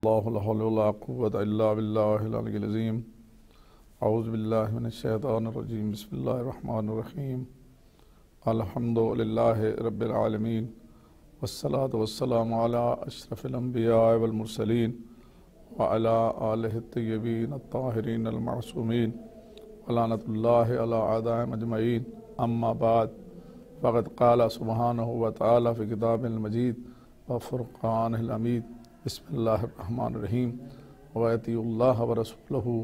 ला हौला वला कुव्वता इल्ला बिल्लाहिल अलिय्यिल अज़ीम। औज़ु बिल्लाहि मिनश शैतानिर रजीम। बिस्मिल्लाहिर रहमानिर रहीम। अल्हम्दुलिल्लाहि रब्बिल आलमीन वस्सलातु वस्सलामु अला अशरफिल अंबिया वल मुरसलीन व अला आलिहि तय्यबीन अत्ताहिरीन अल मासूमीन व लानतुल्लाहि अला अदाइहिम अजमईन। अम्मा बाद फ़क़द क़ाला सुब्हानहु व तआला फ़ी किताबिल मजीद व फ़ुरक़ानिल हमीद। बिस्मिल्लाहिर्रहमानिर्रहीम। व अतीउल्लाह व रसूलहु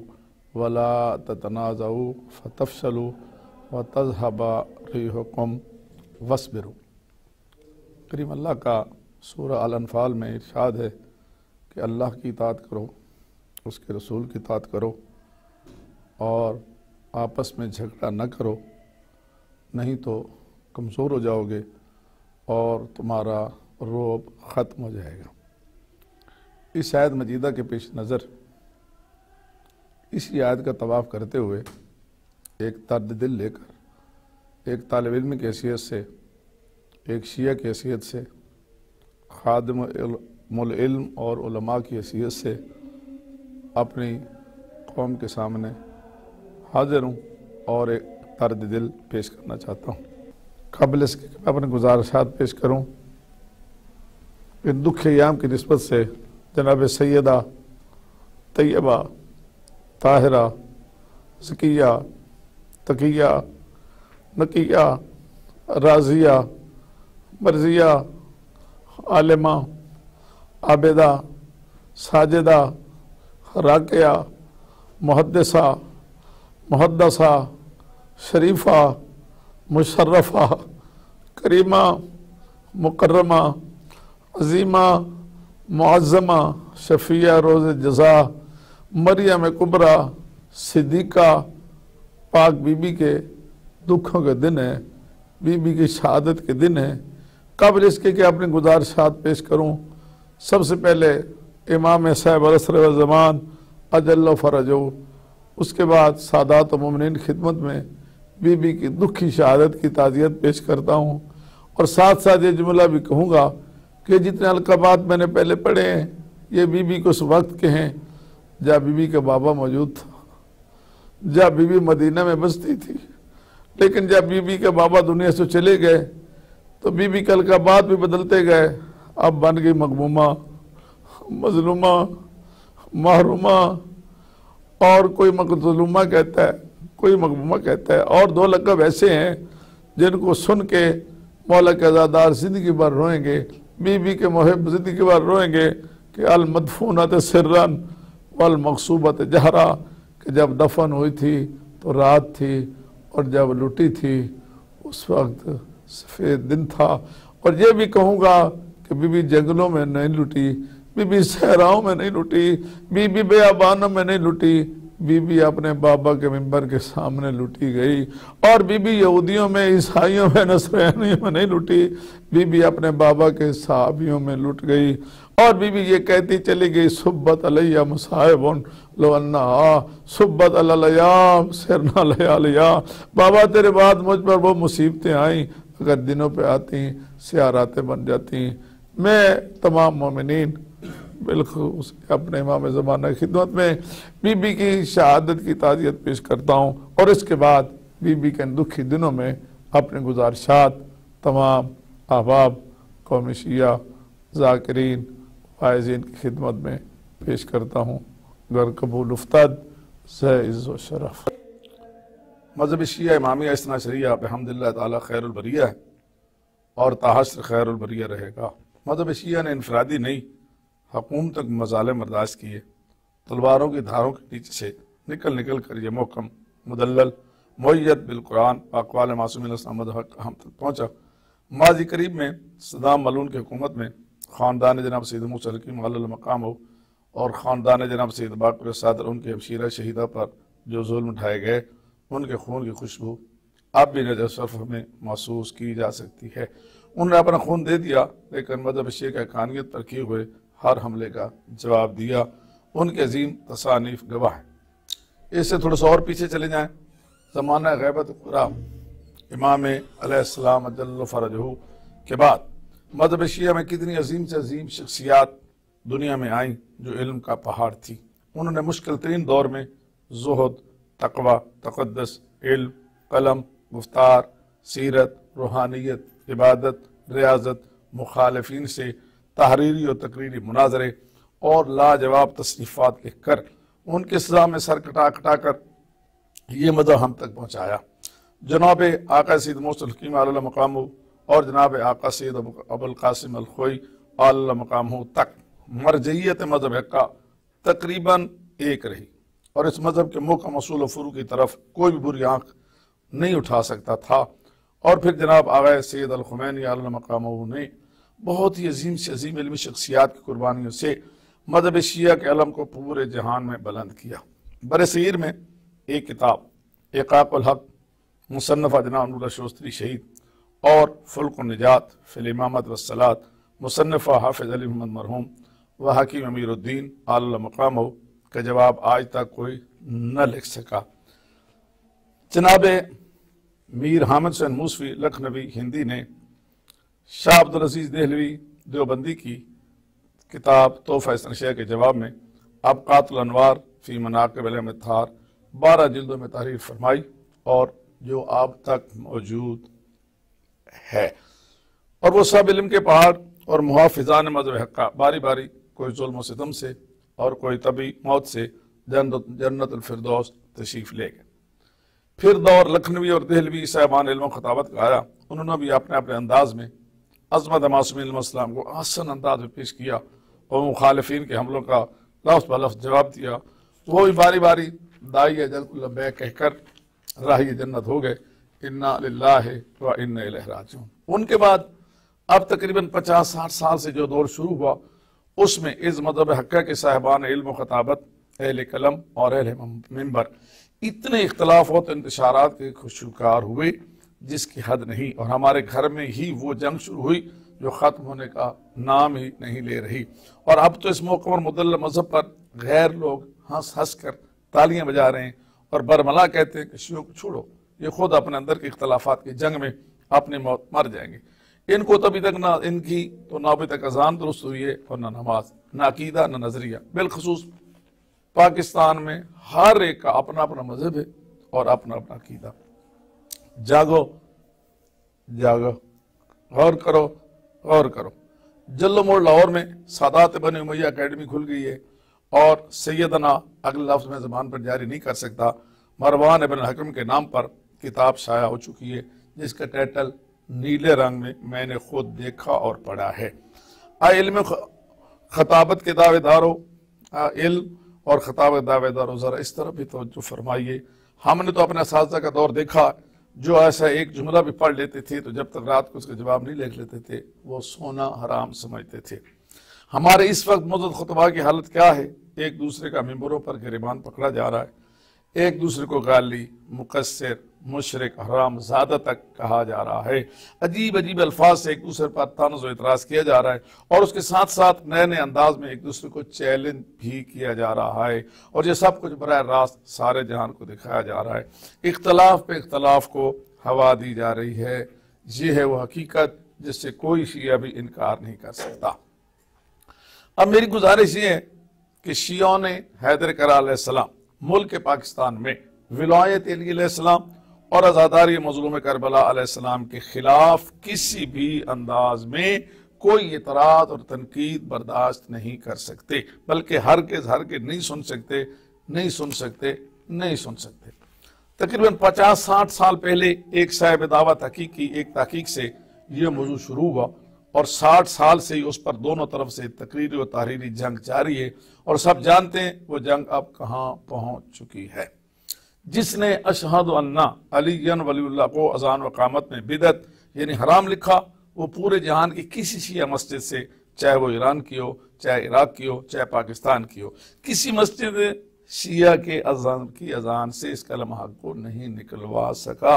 वला ततनाज़ऊ फ़तफ़शलू व तज़हबा रिहुकुम वस्बिरू। करीम अल्लाह का सूरह अल अनफ़ाल में इरशाद है कि अल्लाह की इताअत करो, उसके रसूल की इताअत करो और आपस में झगड़ा न करो, नहीं तो कमज़ोर हो जाओगे और तुम्हारा रोब ख़त्म हो जाएगा। इस आयत मजीदा के पेश नज़र इसी आयत का तवाफ़ करते हुए एक दर्द दिल लेकर एक तालिब इल्म की हैसियत से, एक शिया की हैसियत से, खादिमुल इल्म और उलमा की हैसियत से अपनी कौम के सामने हाजिर हूँ और एक दर्द दिल पेश करना चाहता हूँ। क़ब्ल इसके मैं अपने गुज़ारिशात पेश करूँ। इन दुख अय्याम की निस्बत से जनाब सैयदा तैयबा ताहिरा ज़किया तकिया नकिया राज़िया मर्ज़िया आलिमा आबिदा साजिदा राक़िया मुहद्दिसा मुहद्दसा शरीफ़ा मुशर्रफ़ा करीमा मुकर्रमा अज़ीमा मुअज़्ज़मा शफ़िया रोज़ जज़ा मरियम कुबरा सिद्दीक़ा पाक बीबी के दुखों के दिन है, बीबी की शहादत के दिन है। कब्ल इसके कि अपने गुज़ारिशात पेश करूँ, सबसे पहले इमाम साहिब असर व ज़मान अजल्ल फ़रजो, उसके बाद सादात मोमिनीन खिदमत में बीबी की दुखी शहादत की ताज़ियत पेश करता हूँ और साथ साथ ये जुमला भी कहूँगा कि जितने अलक़ाबात मैंने पहले पढ़े हैं ये बीबी को उस वक्त के हैं जब बीबी का बाबा मौजूद था, जब बीबी मदीना में बसती थी। लेकिन जब बीबी के बाबा दुनिया से चले गए तो बीबी के अलक़ाबात भी बदलते गए। अब बन गई मगमूमा, मजलूमा, महरूमा, और कोई मजलूमा कहता है, कोई मगमूमा कहता है। और दो लक़ब ऐसे हैं जिनको सुन के मौला के अज़ादार ज़िंदगी भर रोएंगे, बीबी के मुहिब ज़िंदगी भर रोएंगे कि अल मदफूनत सिर्रन वल मक़सूबत जहरा, कि जब दफन हुई थी तो रात थी और जब लुटी थी उस वक्त सफ़ेद दिन था। और ये भी कहूँगा कि बीबी जंगलों में नहीं लुटी, बीबी सहराओं में नहीं लुटी, बीबी बेयाबानों में नहीं लुटी, बीबी अपने बाबा के मिंबर के सामने लुटी गई। और बीबी यहूदियों में, ईसाइयों में, नसरानियों में नहीं लुटी, बीबी अपने बाबा के सहाबियों में लुट गई। और बीबी ये कहती चली गई सुब्बत अलैया मुसाहिबुन लो अन्ना सुब्बत अलैयाम सिरना लयालिया, बाबा तेरे बाद मुझ पर वो मुसीबतें आई, अगर दिनों पे आती सियारातें बन जाती। मैं तमाम मोमिनीन बिल्कुल अपने इमाम ज़माना की खिदमत में बीबी की शहादत की ताज़ियत पेश करता हूँ और इसके बाद बीबी के दुखी दिनों में अपने गुज़ारिशात तमाम अहबाब कौमी शिया ज़ाकिरीन वाइज़ीन की खिदमत में पेश करता हूँ। गर कबूल उफ्ताद से इज़्ज़ो शरफ। मज़हब शिया इमामिया इस्ना शरिया बिहम्दिल्लाह ताला खैरुल बरिया है और ताहश्र खैरुल बरिया रहेगा। मज़हब शिया ने इनफरादी नहीं हुकूमत तक मज़ालिम बर्दाश्त किए, तलवारों की धारों के नीचे से निकल निकल कर ये मोहकम मुदल्लल मुअय्यद बिल कुरान अक़वाल मासूमीन हम तक पहुँचा। माजी करीब में सद्दाम मलून की हुकूमत में ख़ानदान जनाब सैयद मूसा की मुअल्लल मकाम हो और ख़ानदान जनाब सैयद बाक़र सादर उनके हमशीरा शहीदा पर जो जुल्म उठाए गए, उनके खून की खुशबू अब भी नजर सर्फ में महसूस की जा सकती है। उन्होंने अपना खून दे दिया लेकिन मज़हब शिया की हक़ानियत पर किए हुए हर हमले का जवाब दिया। उनके अजीम तसानीफ गवाह है। इससे थोड़ा सा और पीछे चले जाएँ, ज़माना ग़ैबत क़ुरा इमाम अलैहिस्सलाम अजल्ल फ़रजहू के बाद मज़हब शिया में कितनी अजीम से अजीम शख्सियात दुनिया में आई जो इल्म का पहाड़ थी। उन्होंने मुश्किल तरीन दौर में ज़ुहद, तकवा, तक़द्दुस, इल्म, कलम, गुफ्तार, सीरत, रूहानियत, इबादत, रियाजत, मुखालिफिन से तहरीरी और तकरीरी मुनाजरे और लाजवाब तसनीफ़ात लिख कर उनके सज़ा में सर कटा कटा कर ये मज़हब हम तक पहुँचाया। जनाब आका सैयद मौसूल हकीम आला मकामू और जनाब आका सैयद अबुल कासिम अल खोई आला मकामू तक मरजइयत मज़हब हक़्क़ा तकरीबन एक रही और इस मज़हब के मुख्य असूल व फ़ुरू की तरफ कोई भी बुरी आँख नहीं उठा सकता था। और फिर जनाब आगा सैयद अल खुमैनी आला मकामू ने बहुत ही अजीम से अजीम इल्मी शख्सियात की कुर्बानियों से मज़हब शिया के अलम को पूरे जहान में बुलंद किया। बरसीर में एक किताब इक़ाक़ुल हक़ मुसन्नफ़ जनाब नूरुल्लाह शोस्तरी शहीद और फुल्क़ुन निजात फ़िल इमामत वस्सलात मुसन्नफ़ हाफ़िज़ अली मोहम्मद मरहूम व हकीम अमीरुद्दीन आला मकामो का जवाब आज तक कोई न लिख सका। जनाब मीर हामिद हुसैन मूसवी लखनवी हिंदी ने शाह अब्दुल अज़ीज़ देहलवी देवबंदी की किताब तोहफ़ा इस्तिग़ासा के जवाब में अबक़ातुल अनवार फ़ी मनाक़िब अहमद थार 12 जिल्दों में तहरीर फरमाई और जो अब तक मौजूद है। और वो सब इल्म के पहाड़ और मुहाफ़िज़ान मज़हब हक़्क़ा बारी बारी कोई ज़ुल्म व सितम से और कोई तभी मौत से जन्नतुल फ़िरदौस तशरीफ़ ले गए। फिर दौर लखनवी और देहलवी साहिबान इल्म खताबत का आया। उन्होंने भी अपने अपने अंदाज में अज़मत मासूमीन अलैहिस्सलाम को आसान अंदाज में पेश किया और मुखालिफिन के हमलों का लफ्ज़ ब लफ्ज़ जवाब दिया। वो भी बारी बारी दाई जल्कुल लब्बैक कहकर राही जन्नत हो गए। इन्ना लिल्लाहि व इन्ना इलैहि राजिऊन। उनके बाद अब तकरीबन 50-60 साल से जो दौर शुरू हुआ उसमें इस मज़हब हक़्क़ा के साहिबान इल्म खताबत, अहले कलम और अहले मिंबर इतने इख्तलाफ और इंतशारात के खुशकार हुए जिसकी हद नहीं। और हमारे घर में ही वो जंग शुरू हुई जो ख़त्म होने का नाम ही नहीं ले रही। और अब तो इस मौक़ और मुदल्ल मज़हब पर गैर लोग हंस हंस कर तालियां बजा रहे हैं और बरमला कहते हैं कि शियों को छोड़ो, ये खुद अपने अंदर के इख्तलाफात की जंग में अपनी मौत मर जाएंगे। इनको तो अभी तक ना इनकी तो ना अभी तक अजान दुरुस्त हुई है और ना नमाज, ना अकीदा, ना नजरिया। बिलखसूस पाकिस्तान में हर एक का अपना अपना मजहब है और अपना अपना अकीदा। जागो जागो, गौर करो गौर करो। जल्लो मोड़ लाहौर में सादात बनी उमैया अकेडमी खुल गई है और सैयदना अगले लफ्ज़ में ज़बान पर जारी नहीं कर सकता, मरवान इब्न हकम के नाम पर किताब शाया हो चुकी है जिसका टाइटल नीले रंग में मैंने खुद देखा और पढ़ा है। इल्म खताबत के दावेदारों, इल्म और खताबत दावेदारों ज़रा इस तरफ भी तवज्जो फरमाइए। हमने तो अपने असातिज़ा का दौर देखा जो ऐसा एक जुमला भी पढ़ लेते थे तो जब तक रात को उसका जवाब नहीं लिख लेते थे वो सोना हराम समझते थे। हमारे इस वक्त मौजूद खुतबा की हालत क्या है? एक दूसरे का मिंबरों पर गिरबान पकड़ा जा रहा है, एक दूसरे को गाली, मुकस्सिर, मुशरिक, हराम ज़ादा तक कहा जा रहा है। अजीब अजीब अल्फाज से एक दूसरे पर तंज़ व इतराज़ किया जा रहा है और उसके साथ साथ नए नए अंदाज में एक दूसरे को चैलेंज भी किया जा रहा है और ये सब कुछ बराह रास्त सारे जहान को दिखाया जा रहा है। इख्तलाफ पे इख्तलाफ को हवा दी जा रही है। ये है वो हकीकत जिससे कोई शिया भी इनकार नहीं कर सकता। अब मेरी गुजारिश ये है कि शियों ने हैदर करार अलैहिस्सलाम मुल्क पाकिस्तान में विलायत अली अलैहिस्सलाम और आज़ादारी मज़लूम करबला अलैहिस्सलाम के खिलाफ किसी भी अंदाज में कोई इतराज़ और तनकीद बर्दाश्त नहीं कर सकते, बल्कि हरगिज़ नहीं सुन सकते, नहीं सुन सकते, नहीं सुन सकते। तकरीबन 50-60 साल पहले एक साहिब दावत तहकीक की एक तहकीक से यह मौजू शुरू हुआ और 60 साल से ही उस पर दोनों तरफ से तकरीरी और तहरीरी जंग जारी है और सब जानते हैं वो जंग अब कहाँ पहुँच चुकी है। जिसने अशहदु अन्ना अलीयन वलीउल्लाह को अजान व कामत में बिदत यानी हराम लिखा वो पूरे जहान की किसी शिया मस्जिद से, चाहे वो ईरान की हो, चाहे इराक की हो, चाहे पाकिस्तान की हो, किसी मस्जिद शिया के अजान से इस कलमा हक को नहीं निकलवा सका।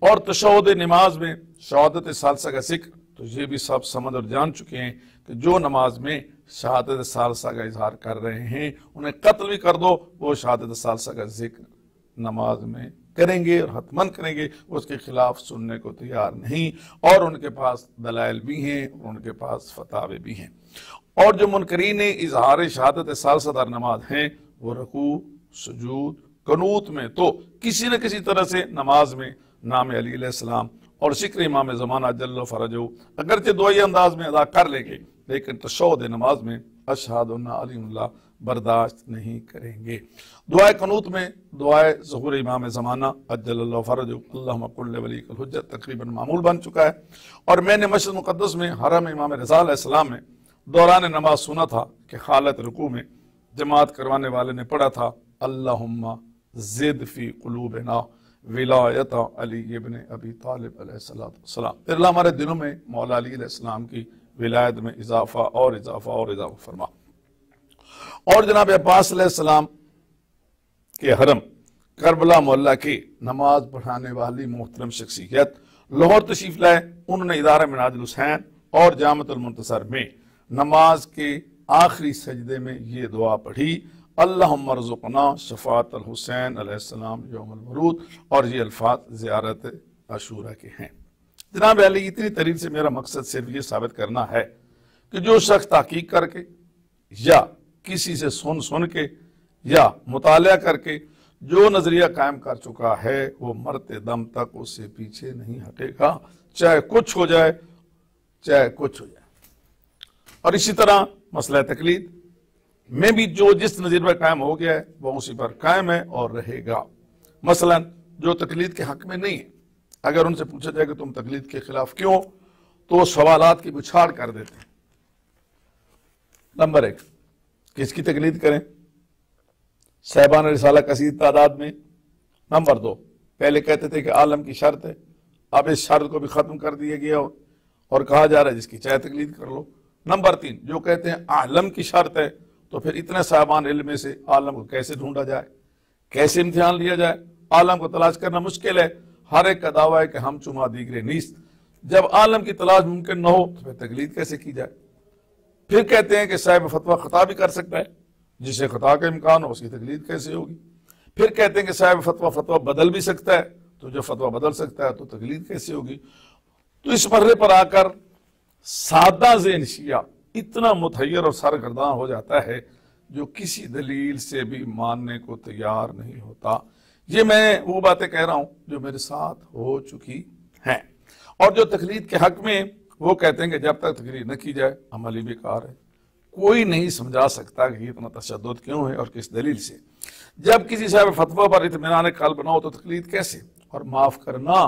और तशहुद नमाज में शहादत सालसा का जिक्र तो ये भी सब समझ और जान चुके हैं कि जो नमाज में शहादत सालसा का इजहार कर रहे हैं उन्हें कत्ल भी कर दो, वो शहादत सालसा का जिक्र नमाज में करेंगे और हतमन करेंगे, उसके खिलाफ सुनने को तैयार नहीं। और उनके पास दलाइल भी हैं, उनके पास फतावे भी हैं। और जो मुनकरीन इजहार शहादत सालसदार नमाज हैं, वो रकू, सुजूद, कनूत में तो किसी न किसी तरह से नमाज में नाम अली अलैहिस्सलाम और जिक्र इमाम ज़माना जल्ल फरजो अगरचे दुआई अंदाज में अदा कर लेंगे, लेकिन तशहुद नमाज में अशहदु अन्ना अलीउल्लाह बर्दाश्त नहीं करेंगे। दुआए कनूत में दुआए ज़ुहूर इमाम ज़माना अज्जलल्लाहु फरजो अल्लाहुम्मा कुल्ल वलीकल हुज्जत तकरीबन मामूल बन चुका है। और मैंने मस्जिद मुक़द्दस में हरम इमाम रज़ा अलैहिस्सलाम में दौरान नमाज सुना था कि हालत रुकू में जमात करवाने वाले ने पढ़ा था अल्लाहुम्मा ज़िद फ़ी क़ुलूबिना विलायत अली इब्न अबी तालिब अलैहिस्सलाम। फिर अल्लाह हमारे दिलों में मौला अली अलैहिस्सलाम की विलायत में इजाफा और इजाफा और इजाफा फरमा। और जनाब अब्बास अलैहिस्सलाम के हरम करबला मोहल्ला की नमाज पढ़ाने वाली मोहतरम शख्सियत लाहौर तशरीफ लाए। उन्होंने इदारा मिनाजुल हुसैन और जामतुल मुंतसर में नमाज के आखिरी सजदे में ये दुआ पढ़ी अल्लाहुम्मा रज़ुक़ना शफ़ाअतल हुसैन अलैहिस्सलाम यौमुल वरूद। और ये अल्फाज ज़ियारत आशूरा के हैं। जनाब अली, इतनी तरीक से मेरा मकसद सिर्फ ये साबित करना है कि जो शख्स तहकीक करके या किसी से सुन के या मुताला करके जो नजरिया कायम कर चुका है, वो मरते दम तक उससे पीछे नहीं हटेगा, चाहे कुछ हो जाए, चाहे कुछ हो जाए। और इसी तरह मसला तकलीद में भी जो जिस नज़रिए पर कायम हो गया है, वह उसी पर कायम है और रहेगा। मसलन जो तकलीद के हक में नहीं है, अगर उनसे पूछा जाए कि तुम तकलीद के खिलाफ क्यों, तो वो सवालात की बुछाड़ कर देते हैं। नंबर 1, किसकी तकलीद करें? साहिबान रिसाला कसीर तादाद में। नंबर 2, पहले कहते थे कि आलम की शर्त है, अब इस शर्त को भी खत्म कर दिया गया और कहा जा रहा है जिसकी चाहे तकलीद कर लो। नंबर 3, जो कहते हैं आलम की शर्त है, तो फिर इतने साहिबान इल्म में से आलम को कैसे ढूंढा जाए, कैसे इम्तिहान लिया जाए? आलम को तलाश करना मुश्किल है। हर एक का दावा है कि हम चुमा दीगरे नीस। जब आलम की तलाश मुमकिन न हो तो फिर तकलीद कैसे की जाए? फिर कहते हैं कि साहिब फतवा खता भी कर सकता है, जिसे खता का इम्कान हो उसकी तकलीद कैसे होगी? फिर कहते हैं कि साहिब फतवा बदल भी सकता है, तो जो फतवा बदल सकता है तो तकलीद कैसे होगी? तो इस मरहले पर आकर सादा ज़हन शिया इतना मुतहय्यर और सरगर्दान हो जाता है जो किसी दलील से भी मानने को तैयार नहीं होता। ये मैं वो बातें कह रहा हूं जो मेरे साथ हो चुकी हैं। और जो तकलीद के हक में वो कहते हैं कि जब तक तकलीद न की जाए अमली बेकार है। कोई नहीं समझा सकता कि इतना तशद्दुद क्यों है और किस दलील से। जब किसी साहब फतवा पर इत्मीनान कल्ब ना हो तो तकलीद कैसे? और माफ करना,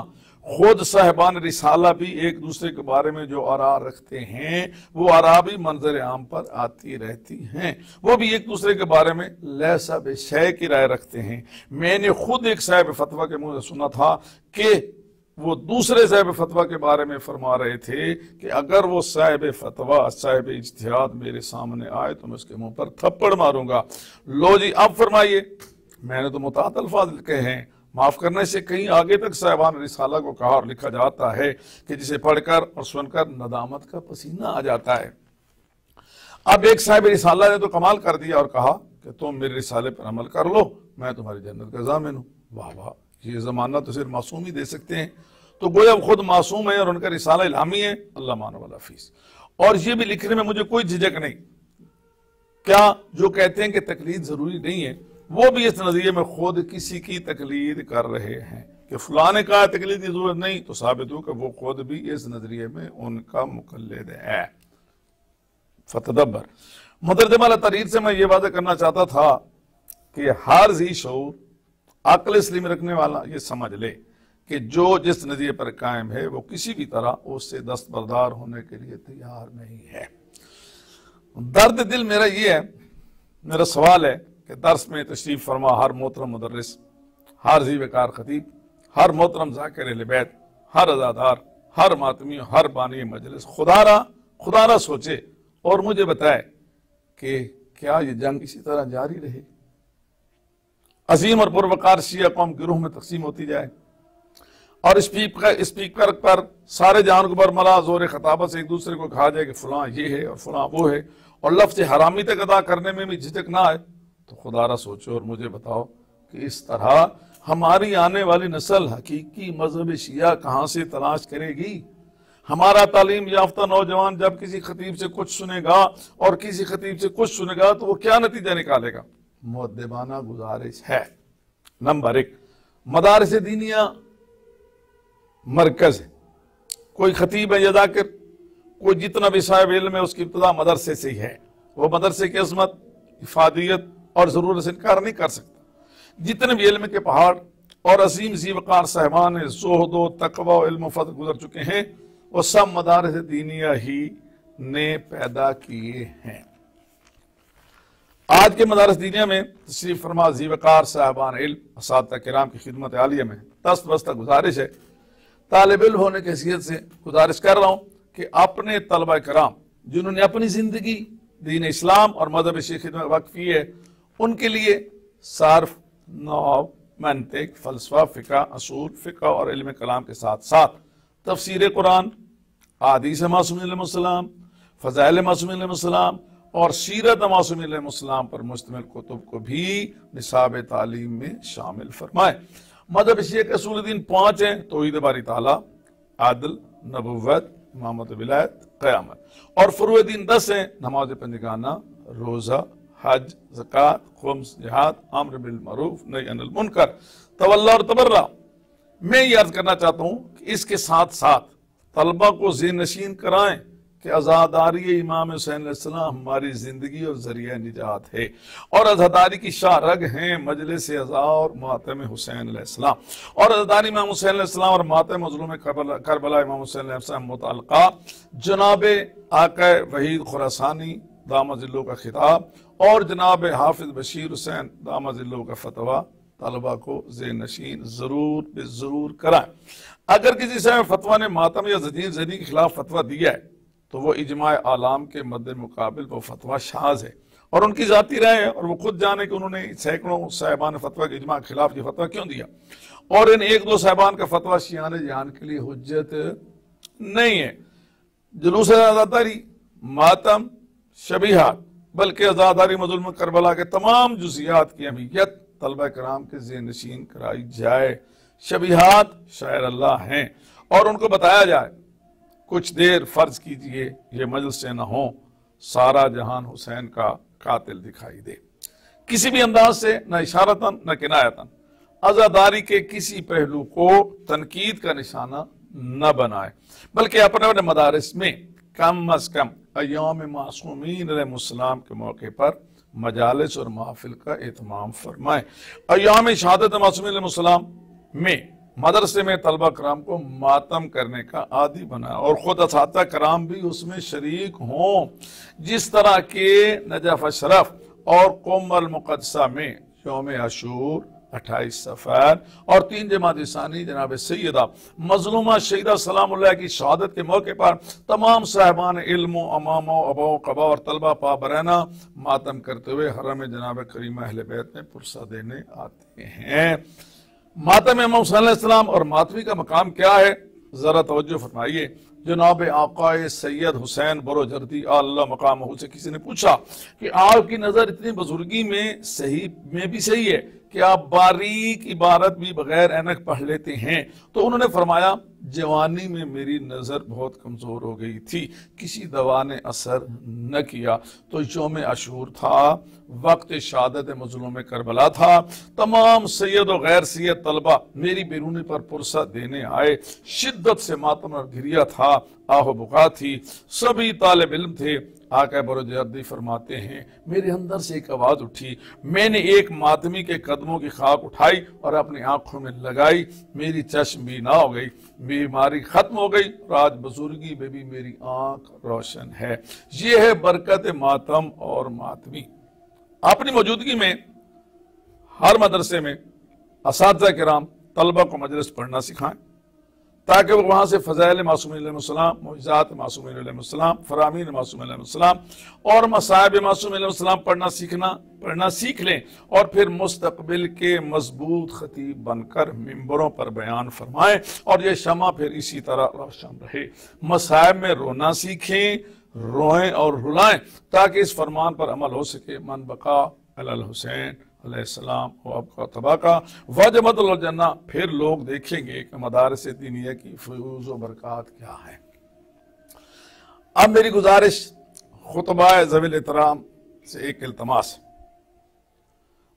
खुद साहिबान रिसाला भी एक दूसरे के बारे में जो आरा रखते हैं, वो आरा भी मंजर आम पर आती रहती हैं। वो भी एक दूसरे के बारे में लैसा बेशय की राय रखते हैं। मैंने खुद एक साहिब फतवा के मुंह से सुना था कि वो दूसरे साहिब फतवा के बारे में फरमा रहे थे कि अगर वो साहिब फतवा, साहिब इज्तिहाद मेरे सामने आए तो मैं उसके मुंह पर थप्पड़ मारूंगा। लो जी, अब फरमाइए, मैंने तो मुताअत अल्फाज लिखे हैं। माफ करने से कहीं आगे तक साहिबान रिसाला को कहा और लिखा जाता है कि जिसे पढ़कर और सुनकर नदामत का पसीना आ जाता है। अब एक साहिब रिसाला ने तो कमाल कर दिया और कहा कि तुम मेरे रिसाले पर अमल कर लो, मैं तुम्हारी जन्नत का ज़ामिन हूँ। वाह वाह, ये ज़माना तो सिर्फ मासूम ही दे सकते हैं। तो गोया खुद मासूम है और उनका रिसाला इल्हामी है, अल्लाह मानो वाला फीस। और ये भी लिखने में मुझे कोई झिझक नहीं। क्या जो कहते हैं कि तकलीद जरूरी नहीं है, वो भी इस नजरिए में खुद किसी की तकलीद कर रहे हैं कि फलां ने कहा तकलीद की जरूरत नहीं, तो साबित हो कि वो खुद भी इस नजरिए में उनका मुकल्लिद है। फतदब्बर मुतरजमा तरीर से मैं ये वादा करना चाहता था कि हर जी शऊर अक्ल सलीम रखने वाला ये समझ ले कि जो जिस नजरिए पर कायम है वो किसी भी तरह उससे दस्तबरदार होने के लिए तैयार नहीं है। दर्द दिल मेरा ये है, मेरा सवाल है कि दर्स में तशरीफ फरमा हर मोहतरम मुदर्रिस, हर जी वकार खतीब, हर मोहतरम ज़ाकिर अहले बैत, हर अज़ादार, हर मातमी, हर बानी मजलिस खुदारा सोचे और मुझे बताए कि क्या ये जंग इसी तरह जारी रहे, अजीम और पुरवकार शिया कौम गिरोह में तकसीम होती जाए और स्पीकर पर सारे जान को बरमला जोर खताबत से एक दूसरे को कहा जाए कि फलां ये है और फलां वो है, और लफ्ज़ हरामी तक अदा करने में भी झिझक ना आए, तो खुदारा सोचो और मुझे बताओ कि इस तरह हमारी आने वाली नस्ल हकीकी मजहब शिया कहाँ से तलाश करेगी? हमारा तालीम याफ्ता नौजवान जब किसी खतीब से कुछ सुनेगा और किसी खतीब से कुछ सुनेगा तो वो क्या नतीजा निकालेगा? मुअद्दिबाना गुजारिश है, नंबर 1, मदारिस दीनिया मरकज है। कोई खतीब है या जाकिर, कोई जितना भी साहिब इल्म है, उसकी इब्तिदा मदरसे से ही है। वो मदरसे की अजमत, इफादियत और ज़रूरत से इनकार नहीं कर सकता। जितने भी इल्म के पहाड़ और अजीम ज़ीवकार साहिबान ज़ुहद तक़वा और इल्म फज़ल गुजर चुके हैं, वो सब मदारिस दीनिया ही ने पैदा किए हैं। आज के मदारिस दीनिया में तशरीफ फरमा ज़ीवकार साहिबान इल्म असातिज़ा किराम की खिदमत आलिया में दस्त बस्ता गुजारिश है, तालिब इल्म होने की हैसियत से गुजारिश कर रहा हूँ कि अपने तलबा कराम जिन्होंने अपनी ज़िंदगी दीन इस्लाम और मजहब की खिदमत वक्फ की है, उनके लिए सार्फ, नहव, मंतिक, फ़लसफ़ा, फ़िक़ह, असूल फ़िक़ह और इल्म कलाम के साथ साथ तफसीर कुरान, अहादीस मासूम अलैहिस्सलाम, फ़ज़ाइल मासूम अलैहिस्सलाम और सीरत मासूम अलैहिस्सलाम पर मुश्तमिल कुतुब को भी निसाब तालीम में शामिल फरमाए। मजहब शिया के असूल दीन 5 हैं, तौहीद बारी ताला, आदल, नबुव्वत, इमामत विलायत, क़यामत। और फ़ुरूए दीन 10 हैं, नमाज पंजगाना, रोज़ा, हज, ज़कात, खुम्स, जिहाद, अम्र बिल मरूफ, नही अनिल मुनकर, तवल्ला और तबर्रा। मैं ये अर्ज करना चाहता हूँ कि इसके साथ साथ तलबा को ज़ेन नशीन कराएं कि अज़ादारी इमाम हुसैन अलैहिस्सलाम हमारी ज़िंदगी और ज़रिया निजात है, और अज़ादारी की शाहरग हैं मजलिस अज़ा और मातम हुसैन अलैहिस्सलाम, और अज़ादारी इमाम हुसैन अलैहिस्सलाम और मातम मज़लूम करबला इमाम हुसैन अलैहिस्सलाम मुतअल्लिक़ा जनाब आका वहीद खुरासानी दामजिल्लो का खिताब और जनाब हाफिज बशीर हुसैन दामजिल्लो का फतवा तलबा को ज़ेन नशीन ज़रूर कराएं। अगर किसी से फतवा ने मातम या ज़दीर ज़नी के खिलाफ फतवा दिया है तो वो इजमाए आलाम के मद्दे मुकाबिल वो फतवा शाज है और उनकी जाती राय है, और वो खुद जाने कि उन्होंने सैकड़ों साहिबान फतवा के इजमा के खिलाफ ये फतवा क्यों दिया। और इन 1-2 साहिबान का फतवा शियान जहान के लिए हुज्जत नहीं है। जुलूस आज़ादारी, मातम, शबीहात, बल्कि आज़ादारी मज़लूम करबला के तमाम जुज़ियात की अहमियत तलबा कराम के ज़ेन नशीन कराई जाए। शबीहात शायर अल्लाह हैं और उनको बताया जाए, कुछ देर फर्ज कीजिए ये मजलिस से न हो, सारा जहान हुसैन का कातिल दिखाई दे। किसी भी अंदाज से न इशारतन न किनायतन आज़ादारी के किसी पहलू को तनकीद का निशाना न बनाए, बल्कि अपने अपने मदारिस में कम अज कम अय्याम मासूमीन अलैहिस्सलाम के मौके पर मजालिस और महफिल का एहतमाम फरमाए। अय्याम शहादत मासूमीन अलैहिस्सलाम में मदरसे में तलबा कराम को मातम करने का आदि बनाया और खुद असातिज़ा कराम भी उसमें शरीक हों। जिस तरह के नजफ अशरफ और कौम अल मुक़द्दसा में यौम आशूर 28 सफ़र और 3 जमात सानी जनाब सैयदा मज़लूमा शहीदा सलामुल्लाह की शहादत के मौके पर तमाम साहिबान इल्म, अमामा, अबा, कबा और तलबा पाबरैना मातम करते हुए हरम जनाब करीमा अहले बैत में पुरसा देने आते हैं। मातम इमाम हुसैन अलैहिस्सलाम और मातमी का मकाम क्या है, जरा तवज्जो फरमाइए। जनाब आकाए सैयद हुसैन बरोजर्दी अल्लाह मकाम से किसी ने पूछा कि आपकी नज़र इतनी बुजुर्गी में भी सही है कि आप बारीक इबारत भी बगैर ऐनक पढ़ लेते हैं, तो उन्होंने फरमाया जवानी में मेरी नज़र बहुत कमज़ोर हो गई थी, किसी दवा ने असर न किया। तो यौम आशूर था, वक्त शहादत मज़लूम करबला था, तमाम सैयद और गैर सैयद तलबा मेरी बेरूनी पर पुरसा देने आए, शिद्दत से मातम और घिरिया था, आहो बुका थी, सभी तालिब इल्म थे। आका बरोजर्दी फरमाते हैं मेरे अंदर से एक आवाज उठी, मैंने एक मातमी के कदमों की खाक उठाई और अपनी आंखों में लगाई, मेरी चश्म भी ना हो गई, बीमारी खत्म हो गई और आज बुजुर्गी में भी मेरी आंख रोशन है। ये है बरकत मातम और मातमी। अपनी मौजूदगी में हर मदरसे में असातिज़ा किराम तलबा को मजलिस पढ़ना सिखाएं ताकि वो वहाँ से फ़ज़ाइल मासूमीन अलैहिस्सलाम, मुइज़ात मासूमीन अलैहिस्सलाम, फ़रामीन मासूमीन अलैहिस्सलाम और मसाइब मासूमीन अलैहिस्सलाम पढ़ना सीख लें और फिर मुस्तक़बिल के मजबूत खतीब बनकर मिंबरों पर बयान फरमाएं और ये शमा फिर इसी तरह रोशन रहे। मसाइब में रोना सीखें, रोएं और रुलाएं ताकि इस फरमान पर अमल हो सके, मन बका अलल हुसैन अलैहिस्सलाम और आपका तबाका वजमतुल जन्ना। फिर लोग देखेंगे कि मदारिस दीनिया की फयूज़ व बरक़ात क्या है। अब मेरी गुजारिश खुतबा ज़वील एहतराम से एक इल्तमास।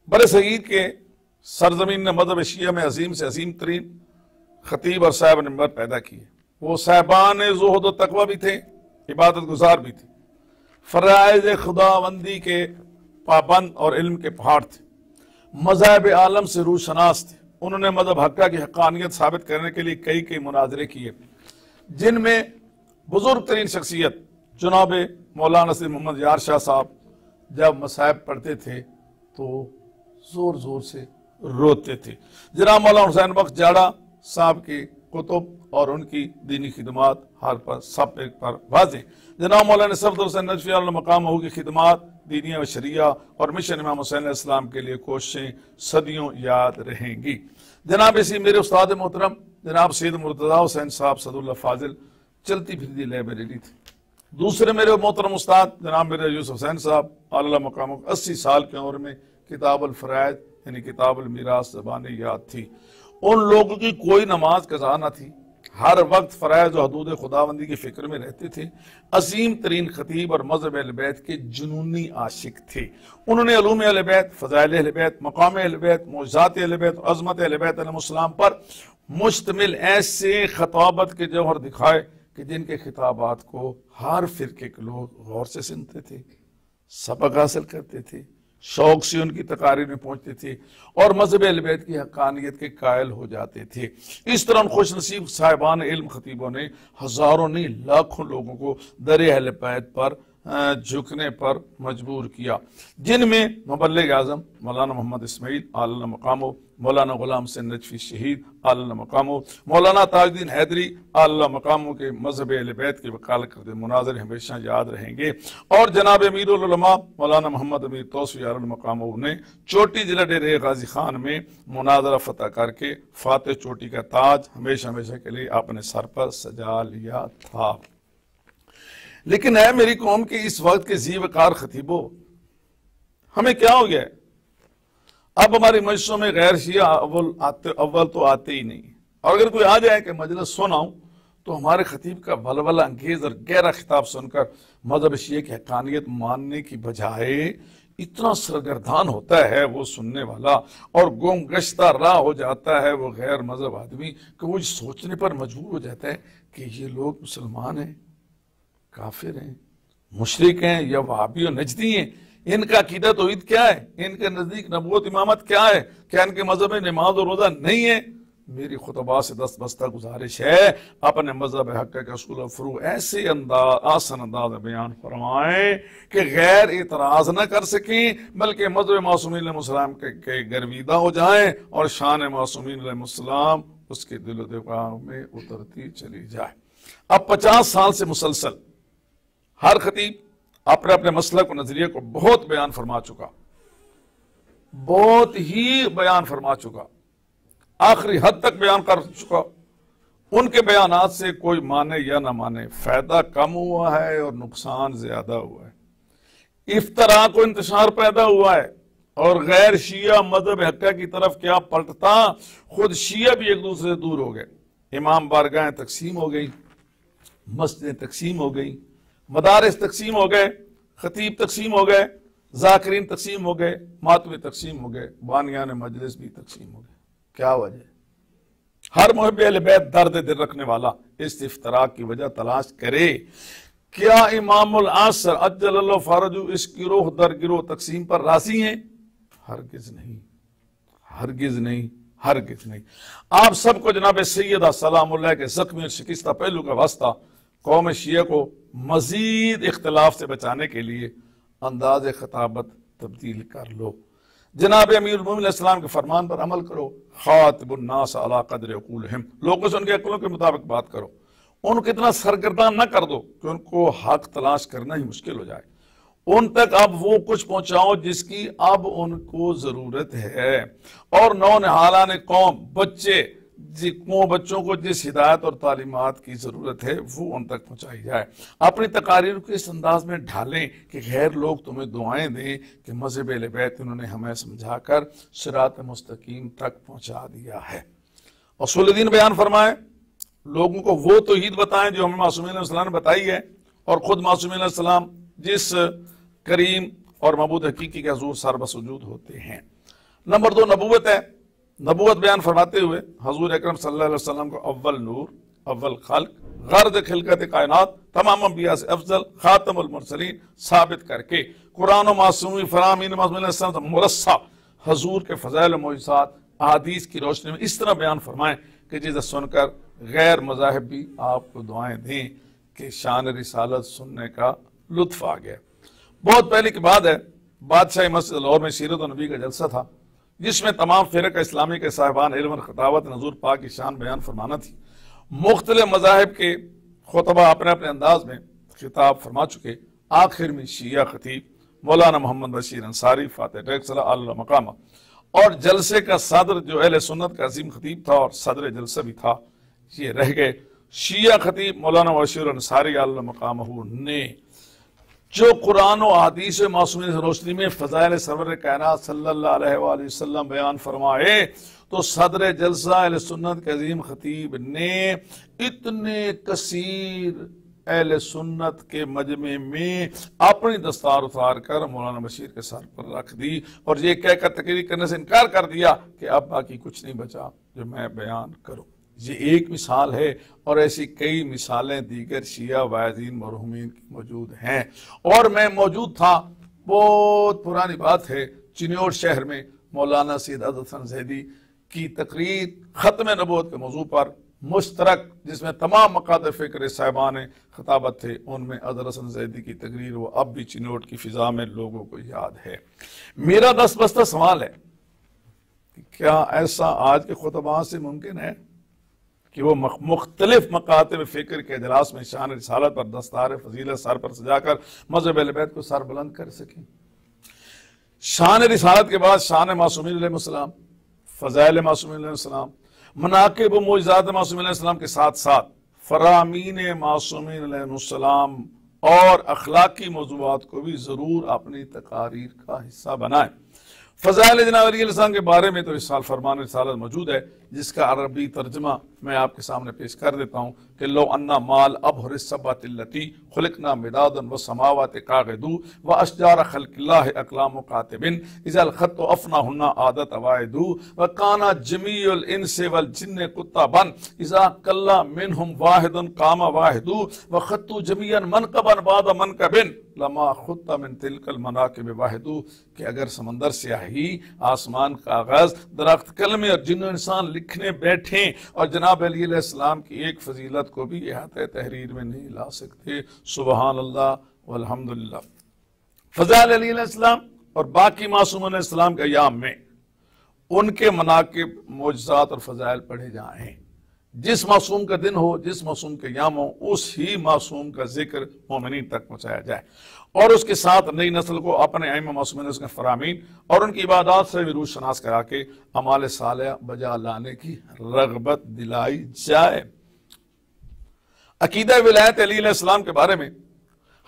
बड़े सगीर के सरजमीन ने मज़हब शिया में अजीम से अजीम तरीन खतीब और साहिब नंबर पैदा किए। वो साहिबान ज़ुहद व तक़वा भी थे, इबादत गुजार भी थे, फ़राइज़ खुदाबंदी के पाबंद और इल्म के पहाड़ थे, मज़हब आलम से रूशनास थे। उन्होंने मज़हब हक्का की हक़ानियत साबित करने के लिए कई कई मुनाजरे किए, जिनमें बुजुर्ग तरीन शख्सियत जनाब मौलाना नसीर मोहम्मद यार शाह साहब जब मसाइब पढ़ते थे तो जोर जोर से रोते थे। जनाब मौलाना हुसैन बख्श जाड़ा साहब की कुतुब और उनकी दीनी खिदमात हर पर सब पर वाज़ेह। जनाब मौलाना सफदर हुसैन नजफी मकाम की खिदमात दीनिया व शरिया और मिशन इमाम हुसैन इस्लाम के लिए कोशिशें सदियों याद रहेंगी। जनाब इसी मेरे उस्ताद मोहतरम जनाब सैयद मुर्तज़ा हुसैन साहब सदुल्लाह फाजिल चलती फिरती लाइब्रेरी थी। दूसरे मेरे मोहतरम उस्ताद जनाब मेरे यूसुफ हुसैन साहब आला मकाम 80 साल की उम्र में किताबुल फ़राइद यानी किताबुल मीरास ज़बान याद थी। उन लोगों की कोई नमाज कज़ा न थी, हर वक्त फ़राइज़ और हदूद खुदाबंदी की फ़िक्र में रहते थे। असीम तरीन खतीब और मज़हब अहले बैत के जुनूनी आशिक थे। उन्होंने उलूम अहले बैत, फ़ज़ाइल अहले बैत, मक़ाम अहले बैत, मौज़ात अहले बैत और अज़मत अहले बैत अलैहिस्सलाम पर मुश्तमिल ऐसे खताबत के जौहर दिखाए कि जिनके खिताबात को हर फ़िरके के लोग गौर से सुनते थे, सबक हासिल करते थे, शौक से उनकी तकारीर में पहुंचते थे और मज़हब अहले बैत की हक़ानियत के कायल हो जाते थे। इस तरह खुश नसीब साहिबान इल्म खतीबों ने हज़ारों नहीं लाखों लोगों को दर अहले बैत पर झुकने पर मजबूर किया, जिनमें मुबल्लिग आज़म मौलाना मोहम्मद इस्माइल आला मकामो, मौलाना गुलाम हुसैन नजफी शहीद आला मकामो, मौलाना ताजुद्दीन हैदरी आला मकामो के मज़हब अहले बैत की वकालत करते मुनाज़र हमेशा याद रहेंगे। और जनाब अमीरुल उलमा मौलाना मोहम्मद अमीर तौसीफ़ी आला मकामो ने चोटी जिला डेरे गाजी खान में मुनाज़रा फतह करके फातेह चोटी का ताज हमेशा हमेशा के लिए अपने सर पर सजा लिया था। लेकिन है मेरी कौम के इस वक्त के जी वकार खतीबों, हमें क्या हो गया है? अब हमारी मजलिसों में गैर शिया अव्वल तो आते ही नहीं, और अगर कोई आ जाए कि मजलिस सुनाऊं तो हमारे खतीब का भलभला अंगेज और गहरा खिताब सुनकर मजहब शिया की हक़ानियत मानने की बजाय इतना सरगर्दान होता है वो सुनने वाला और गुम गश्ता राह हो जाता है वो गैर मजहब आदमी कि वो सोचने पर मजबूर हो जाता है कि ये लोग मुसलमान हैं, काफिर हैं, मुशरिक हैं या वहाबी और नजदी हैं। इनका अकीदा तौहीद क्या है? इनके नजदीक नबूवत इमामत क्या है? क्या इनके मजहब में नमाज और रोजा नहीं है? मेरी खुतबा से दस्त बस्ता गुजारिश है अपने मजहब हक़ के असूल फरू ऐसे आसान अंदाज में बयान फरमाएं कि गैर इतराज न कर सकें, बल्कि मजहब मासूमीन अलैहिस्सलाम के गर्विदा हो जाएं और शान मासूमीन अलैहिस्सलाम उसके दिल व दिमाग में उतरती चली जाए। अब 50 साल से मुसलसल हर खतीब अपने अपने मसलक और नजरिए को बहुत बयान फरमा चुका, बहुत ही बयान फरमा चुका, आखिरी हद तक बयान कर चुका। उनके बयानात से कोई माने या ना माने फायदा कम हुआ है और नुकसान ज्यादा हुआ है। इफ्तरा को इंतशार पैदा हुआ है और गैर शिया मजहब हक्का की तरफ क्या पलटता, खुद शिया भी एक दूसरे से दूर हो गए। इमाम बारगाहें तकसीम हो गई, मस्जिदें तकसीम हो गई, मदारिस तकसीम हो गए, खतीब तकसीम हो गए, जाकिरीन तकसीम हो गए, मातमी तकसीम हो गए, बानियान मजलिस भी तकसीम हो गए। क्या वजह? हर मुहिब अहले बैत दर्द दिल रखने वाला इस इफ्तराक की वजह तलाश करे। क्या इमामुल असर अज्जलल्लाहु फरजहू इस गिरोह दर गिरोह तकसीम पर राजी हैं? हरगिज नहीं, हरगिज नहीं, हरगिज नहीं। आप सबको जनाब सैयदा सलामुल्लाह के जख्मी और शिकस्ता पहलू का वास्ता कौम शिया को मजीद इख्तलाफ से बचाने के लिए अंदाज खताबत तब्दील कर लो। जनाब अमीरुल मोमिनीन इस्लाम के फरमान पर अमल करो। खातिबुन्नास अला क़द्रि अक़ूलिहिम, लोगों से उनके अक़लों के मुताबिक बात करो। उनको इतना सरगर्दान न कर दो कि उनको हक तलाश करना ही मुश्किल हो जाए। उन तक अब वो कुछ पहुंचाओ जिसकी अब उनको जरूरत है। और नौनिहालान कौम, बच्चे वो बच्चों को जिस हिदायत और तालीमात की ज़रूरत है वो उन तक पहुँचाई जाए। अपनी तकारीर को इस अंदाज में ढालें कि गैर लोग तुम्हें दुआएं दें कि मज़हब अहले बैत उन्होंने हमें समझाकर सिरात मुस्तकीम तक पहुँचा दिया है। उसूल दीन बयान फरमाए, लोगों को वो तौहीद बताएं जो हमें मासूमीन अलैहिस्सलाम ने बताई है और ख़ुद मासूमीन अलैहिस्सलाम जिस करीम और मबूद हकीकी के हुज़ूर सरबसुजूद होते हैं। नंबर 2 नबूवत है। नबूवत बयान फरमाते हुए हजूर अकरम सल्लल्लाहु अलैहि वसल्लम को अव्वल नूर, अव्वल खल्क, गर्द खिलकत कायनात, तमाम अंबिया से अफजल, खातमुल मुरसलीन साबित करके कुरान और मासूमी फरामीन मुरस्सा हजूर के फ़ज़ाइल मोइज़ात अहादीस की रोशनी में इस तरह बयान फरमाएं कि जिसे सुनकर गैर मज़ाहिब भी आपको दुआएं दें कि शान रिसालत सुनने का लुत्फ आ गया। बहुत पहले की बात है, बादशाही मस्जिद लाहौर में सीरत और नबी का जलसा था जिसमें तमाम फ़िरक़ इस्लामी के साहिबान इल्म और खतावत हजूर पाक की शान बयान फरमाना थी। मुख्तलिफ मज़ाहिब के खुतबा अपने अपने अंदाज में खिताब फरमा चुके। आखिर में शिया खतीब मौलाना मोहम्मद बशीर अंसारी फातिह टैक्सला आला मकामा और जलसे का सदर जो अहले सुन्नत का अजीम खतीब था और सदर जलसा भी था, ये रह गए। शिया खतीब मौलाना बशीर अंसारी आला मकामहू ने जो कुरान और हदीस मासूमी रोशनी में फ़ज़ाइल सरवर कायनात सल्लल्लाहु अलैहि वसल्लम बयान फरमाए तो सदर जलसा अहले सुन्नत के अजीम खतीब ने इतने कसीर अहले सुन्नत के मजमे में अपनी दस्तार उतार कर मौलाना बशीर के सर पर रख दी और ये कहकर तकरीर करने से इनकार कर दिया कि अब बाकी कुछ नहीं बचा जो मैं बयान करूं। ये एक मिसाल है और ऐसी कई मिसालें दीगर शिया वायदीन मरहूमीन की मौजूद हैं। और मैं मौजूद था, बहुत पुरानी बात है, चिन्योर शहर में मौलाना सैयद अदद हसन ज़ैदी की तकरीर ख़त्म नबूवत के मौजू पर मुश्तरक जिसमें तमाम मकाद फ़िक्र साहिबान खताबत थे, उनमें अदद हसन ज़ैदी की तकरीर वो अब भी चिन्योट की फ़िज़ा में लोगों को याद है। मेरा दस बस्ता सवाल है कि क्या ऐसा आज के खुतबा से मुमकिन है कि वो मुख्तलिफ मकातब फ़िक्र के अजलास में शान रिसालत पर दस्तार फजीलत सर पर सजाकर मज़हब अहले बैत को सर बुलंद कर सकें। शान रिसालत के बाद शान मासूमीन अलैहिस्सलाम, फ़ज़ाइल मासूमीन अलैहिस्सलाम, मनाक़िब व मुअज़्ज़ात मासूमीन अलैहिस्सलाम के साथ साथ फ़रामीन मासूमीन अलैहिस्सलाम और अखलाकी मौज़ूआत को भी ज़रूर अपनी तकारीर का हिस्सा बनाएं। फ़ज़ाइल जनाब अली अलैहिस्सलाम के बारे में तो इस साल फरमान रिसालत मौजूद है जिसका अरबी तर्जमा मैं आपके सामने पेश कर देता हूँ कि लो अन्ना माल अबहरिसबातिल्लती खुलिकना मिदादन व समावात कागदू व अशजार खल्किल्लाह अक़लाम कातिबिन इज़ल खत्तु अफ़ना हुन्ना आदत अवाइदू व काना जमीउल इंसी वल जिन्न कुत्ताबन इज़ा कल्ला मिनहुम वाहिदुन कामा वाहिदू व खत्तु जमीअन मनकबन बाद मनकबिन लमा खुत्ता मिन तिलकल मनाकिब वाहिदू कि अगर समंदर स्याही, आसमान कागज, दरख्त कलमे और जिन्न इंसान लिखने बैठे और जनाब अली अलैहिस्सलाम की एक फजीलत को भी इहाते तहरीर में नहीं ला सकते। सुबहान अल्लाह वल्हम्दुलिल्लाह। फ़ज़ाइल अली अलैहिस्सलाम और बाकी मासूम अलैहिस्सलाम के अय्याम में उनके मनाकिब, मोजज़ात और फ़ज़ाइल पढ़े जाएं। जिस मासूम का दिन हो, जिस मासूम के याम हो, उस ही मासूम का जिक्र मोमिनीन तक पहुँचाया जाए और उसके साथ नई नस्ल को अपने आइम्मा मासूमीन उसके फरामीन और उनकी इबादत से भी रूशनास करा के अमाल सालिहा बजा लाने की रग़बत दिलाई जाए। अकीदा विलायत अली अलैहिस्सलाम के बारे में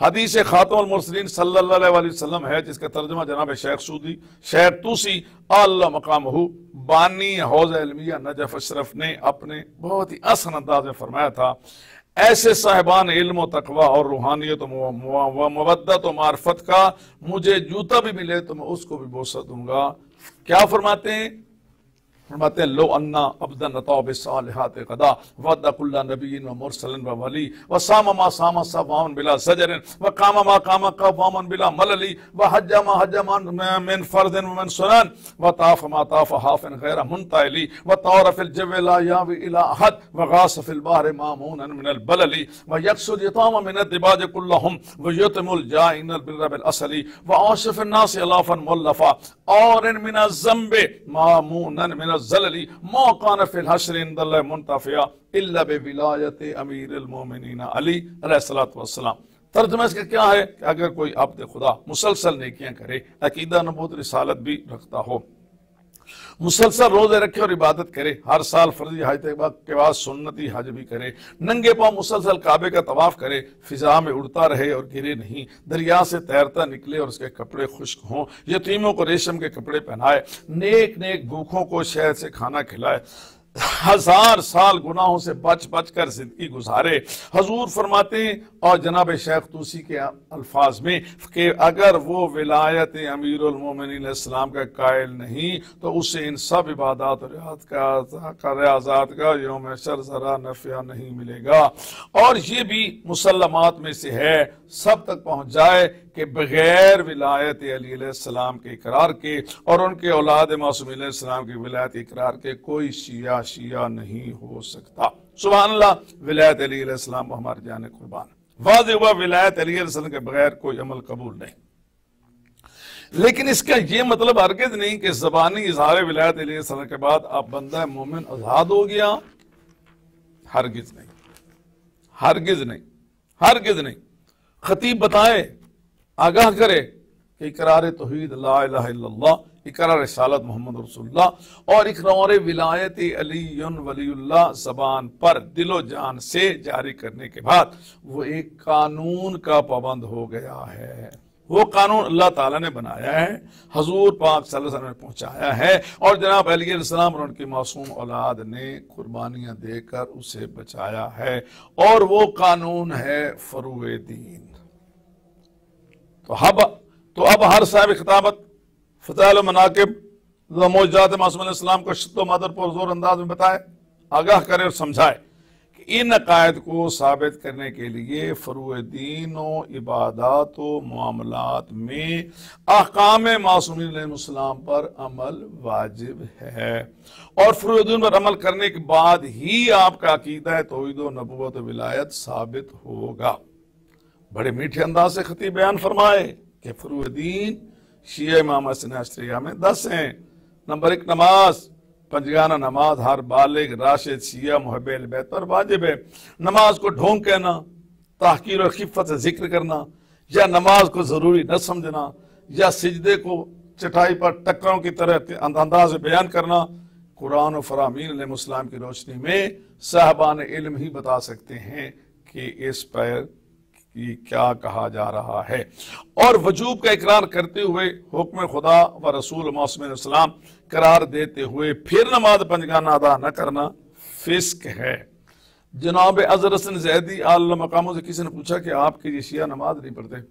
हदीस खातमुल मुरसलीन सल्लल्लाहु अलैहि वसल्लम है जिसका तर्जुमा जनाब शेख तूसी अल्लाह मकामहू बानी हौज़ इल्मिया नजफ अशरफ ने अपने बहुत ही आसान अंदाज में फरमाया था, ऐसे साहिबान इल्म व तकवा और रूहानियत व मवद्दत व मार्फत का मुझे जूता भी मिले तो मैं उसको भी बोसा दूंगा। क्या फरमाते हैं? फरमाते हैं लो अन्ना अब्दन अताब सालिहात कदा वद्दा कुल्ला नबीन व मुरसलन व वली व सामा मा सामा सवामन बिला सजरन व कामा मा कामा कवामन बिला मलली व हज्जा मा हज्जा मिन फर्दन व मिन सुनन व ताफ मा ताफ हाफन गैर मुनताइली व तौर फिल जव ला यावी इला अहद व गास फिल बहर मामून मिन अल बलली व यक्सुद यताम मिन दिबाज कुल्लहुम व यतमुल जाइन बिल रब असली व आशिफ अन्नास अलाफन मुल्लफा और इन मिन ज़ंबे मामून मिन ज़लली मौकान फिल हश्र इंदल्लाह मुंतफिया इल्ला बिविलायत अमीरुल मोमिनीन अली अलैहिस्सलातु वस्सलाम। तर्जुमा इसका क्या है कि अगर कोई अब्द खुदा मुसलसल नेकियां करे, अकीदा नबूवत रिसालत भी रखता हो, मुसलसल रोजे रखे और इबादत करे, हर साल फर्जी हज के बाद सुन्नती हज भी करे, नंगे पांव मुसलसल काबे का तवाफ करे, फिजा में उड़ता रहे और गिरे नहीं, दरिया से तैरता निकले और उसके कपड़े खुश्क हों, यतीमों को रेशम के कपड़े पहनाए, नेक नेक भूखों को शहद से खाना खिलाए, 1000 साल गुनाहों से बच बच कर जिंदगी गुजारे। हजूर फरमाते हैं और जनाब शेख तूसी के अल्फाज में कि अगर वो विलायत अमीरुल मोमिनीन इस्लाम का कायल नहीं तो उसे इन सब इबादत और रियाज़ात का यौम हशर ज़रा नफ़ा नहीं मिलेगा। और ये भी मुसल्लमात में से है, सब तक पहुंच जाए कि बगैर विलायत अली अलैहिस्सलाम के इकरार के और उनके औलाद मासूम अलैहिस्सलाम की विलायत इकरार के कोई शिया नहीं हो सकता। सुभान अल्लाह, विलायत अली अलैहिस्सलाम हमारे जाने कुर्बान। वाज़ेह हुआ विलायत अली अलैहिस्सलाम के बगैर कोई अमल कबूल नहीं, लेकिन इसका यह मतलब हरगिज़ नहीं कि ज़बानी इज़हार विलायत अली अलैहिस्सलाम के बाद आप बंदा मोमिन आज़ाद हो गया। हरगिज़ नहीं, हरगिज़ नहीं, हरगिज़ नहीं। खतीब बताए, आगाह करे कि इकरार तौहीद ला इलाहा इल्लल्लाह, इकरार रिसालत मोहम्मद रसूलुल्लाह और इकरार विलायत अली वलीउल्लाह ज़बान पर दिलो जान से जारी करने के बाद वो एक कानून का पाबंद हो गया है। वो कानून अल्लाह ताला ने बनाया है, हजूर पाक सल्लल्लाहु अलैहि वसल्लम ने पहुंचाया है और जनाब अली अलैहिस्सलाम और उनकी मासूम औलाद ने कुर्बानियां देकर उसे बचाया है, और वो कानून है फरूए दीन। तो अब हर साहिब खिताबत फ़ज़ाइल मनाक़िब मौजूदात मासूम अलैहिस्सलाम को शद्दो मदर पर जोर अंदाज में बताए, आगाह करे और समझाए कि इन अकायद को साबित करने के लिए फरूए दीन और इबादत व मामलात में अहकाम मासूमीन अलैहिस्सलाम पर अमल वाजिब है, और फरूए दीन पर अमल करने के बाद ही आपका अकीदा तौहीद व नबुव्वत व विलायत साबित होगा। बड़े मीठे अंदाज से खतीब बयान फरमाए कि फरूए दीन शिया इमाम हसन अशरिया में 10 हैं। नंबर 1, नमाज, पंजगाना नमाज हर बालिग राशिद शिया मुहब्बे अहले बैत पर वाजिब है। नमाज को ढोंग कहना, ताहकीर और खिफ़त से जिक्र करना, या नमाज को जरूरी न समझना, या सिजदे को चटाई पर टक्करों की तरह अंदाज में बयान करना, कुरान और फरामीन अलैहिस्सलाम की रोशनी में साहबान इल्म ही बता सकते हैं कि इस पर ये क्या कहा जा रहा है। और वजूब का इकरार करते हुए हुक्म खुदा व रसूल मासूम अलैहिस्सलाम करार देते हुए फिर नमाज पंजगाना अदा न करना फिस्क है। जनाब अज़हर हसन ज़ैदी आला मकामों से किसी ने पूछा कि आपके ये शिया नमाज नहीं पढ़ते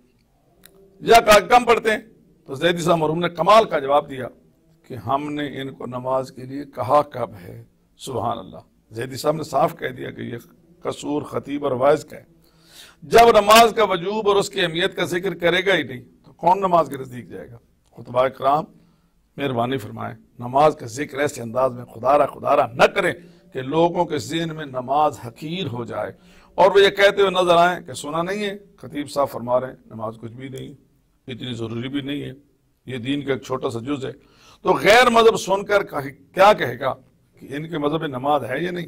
या कम पढ़ते हैं, तो ज़ैदी साहब मरहूम ने कमाल का जवाब दिया कि हमने इनको नमाज के लिए कहा कब है। सुभान अल्लाह, ज़ैदी साहब ने साफ कह दिया कि यह कसूर खतीब और वाइज का है। जब नमाज का वजूब और उसकी अहमियत का जिक्र करेगा ही नहीं तो कौन नमाज के नजदीक जाएगा। खुतबा कराम मेहरबानी फरमाए, नमाज का जिक्र ऐसे अंदाज में खुदारा न करें कि लोगों के ज़हन में नमाज हकीर हो जाए और वो ये कहते हुए नजर आए कि सुना नहीं है। खतीब साहब फरमा रहे हैं नमाज कुछ भी नहीं, इतनी जरूरी भी नहीं है, ये दीन का एक छोटा सा जुज है। तो गैर मजहब सुनकर क्या कहेगा कि इनके मजहब में नमाज है या नहीं,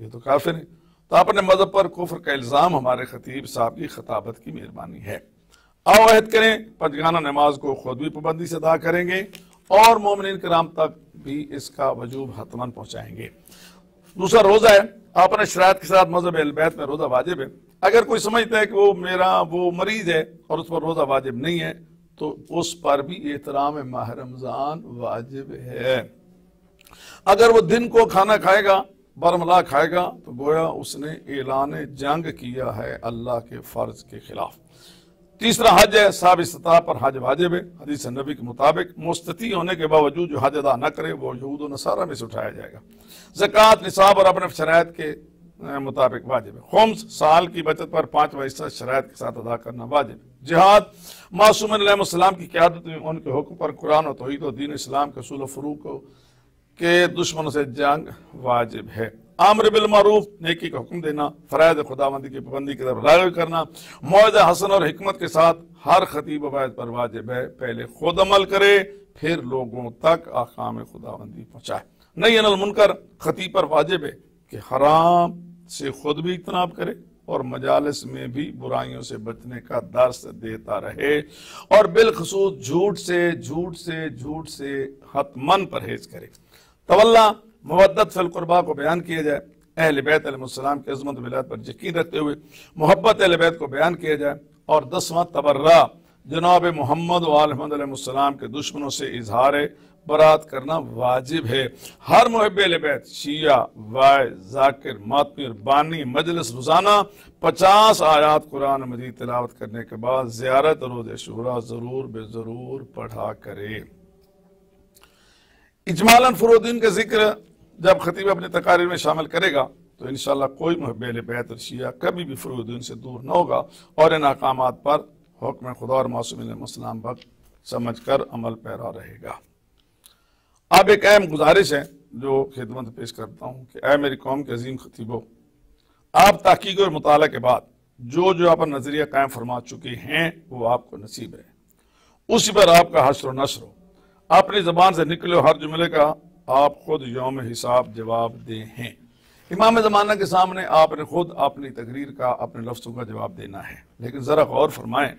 ये तो काफिर है। तो अपने मजहब पर कुफ्र का इल्जाम हमारे खतीब साहब की खताबत की मेहरबानी है। आओ अहद करें पंजगाना नमाज को खुद भी पाबंदी से अदा करेंगे और मोमिनीन किराम तक भी इसका वजूब हतमन पहुंचाएंगे। दूसरा रोजा है, अपने शराइत के साथ मजहब अहले बैत में रोजा वाजिब है। अगर कोई समझता है कि वो मरीज है और उस पर रोजा वाजिब नहीं है तो उस पर भी एहतराम माह रमजान वाजिब है। अगर वो दिन को खाना खाएगा, बरमला खाएगा, तो गोया उसने ऐलान जंग किया है अल्लाह के फर्ज के खिलाफ। तीसरा हज है, साब इस्तिताअ पर हज वाजिब है। हदीस नबी के मुताबिक मुस्तती होने के बावजूद जो हज अदा न करे वो यहूद व नसारा में से उठाया जाएगा। ज़कात निसाब और अपने शराइत के मुताबिक वाजिब है। खुम्स साल की बचत पर 5वां हिस्सा शराइत के साथ अदा करना वाजिब है। जिहाद मासूम अलैहिस्सलाम की क़यादत में उनके हुक्म पर कुरान और तौहीद और दीन इस्लाम के उसूल व फुरूक़ के दुश्मनों से जंग वाजिब है। आमर बिल मारूफ नेकी का हुक्म देना, फराइद खुदाबंदी की पाबंदी की तरफ राग़िब करना, मौइज़ा हसन और हिकमत के साथ हर खतीब वाइज पर वाजिब है पहले खुद अमल करे फिर लोगों तक अहकाम खुदाबंदी पहुंचाए। नही अनिल मुनकर खतीब पर वाजिब है कि हराम से खुद भी इज्तनाब करे और मजालिस में भी बुराइयों से बचने का दर्स देता रहे और बिलखसूस झूठ से हतमन परहेज करे। तवल्ला मुवद्दत फिल कुर्बा को बयान किया जाए, अहले बैत अलैहिस्सलाम की अज़मत विलायत पर यकीन रखते हुए मोहब्बत अहले बैत को बयान किया जाए। और 10वां तबर्रा जनाब मोहम्मद व आल मोहम्मद अलैहिस्सलाम के दुश्मनों से इजहार बरात करना वाजिब है। हर मुहिब अहले बैत शिया वाइज जाकिर मातमी और बानी मजलिस रोजाना 50 आयात कुरान मजीद तिलावत करने के बाद ज़ियारत रोज़ शुरा जरूर बेजरूर पढ़ा करे। इजमालन फुरूदीन का जिक्र जब खतीब अपने तकारीर में शामिल करेगा तो इंशाअल्लाह कोई मुहिब अहले बैत और शिया कभी भी फुरूदीन से दूर न होगा और इन अहकामात पर हुक्म खुदा और मासूम अलैहिस्सलाम पर समझ कर अमल पैरा रहेगा। अब एक अहम गुजारिश है जो खिदमत पेश करता हूँ कि ऐ मेरी कौम के अजीम खतीबों, आप तहकीक और मुताला के बाद जो आप नजरिया कायम फरमा चुके हैं वो आपको नसीब है, उसी पर आपका हश्र व नश्र हो। अपनी जबान से निकले हर जुमले का आप खुद यौम हिसाब जवाब दे हैं। इमाम ज़माना के सामने आपने खुद अपनी तकरीर का अपने लफ्ज़ों का जवाब देना है। लेकिन ज़रा गौर फरमाएं,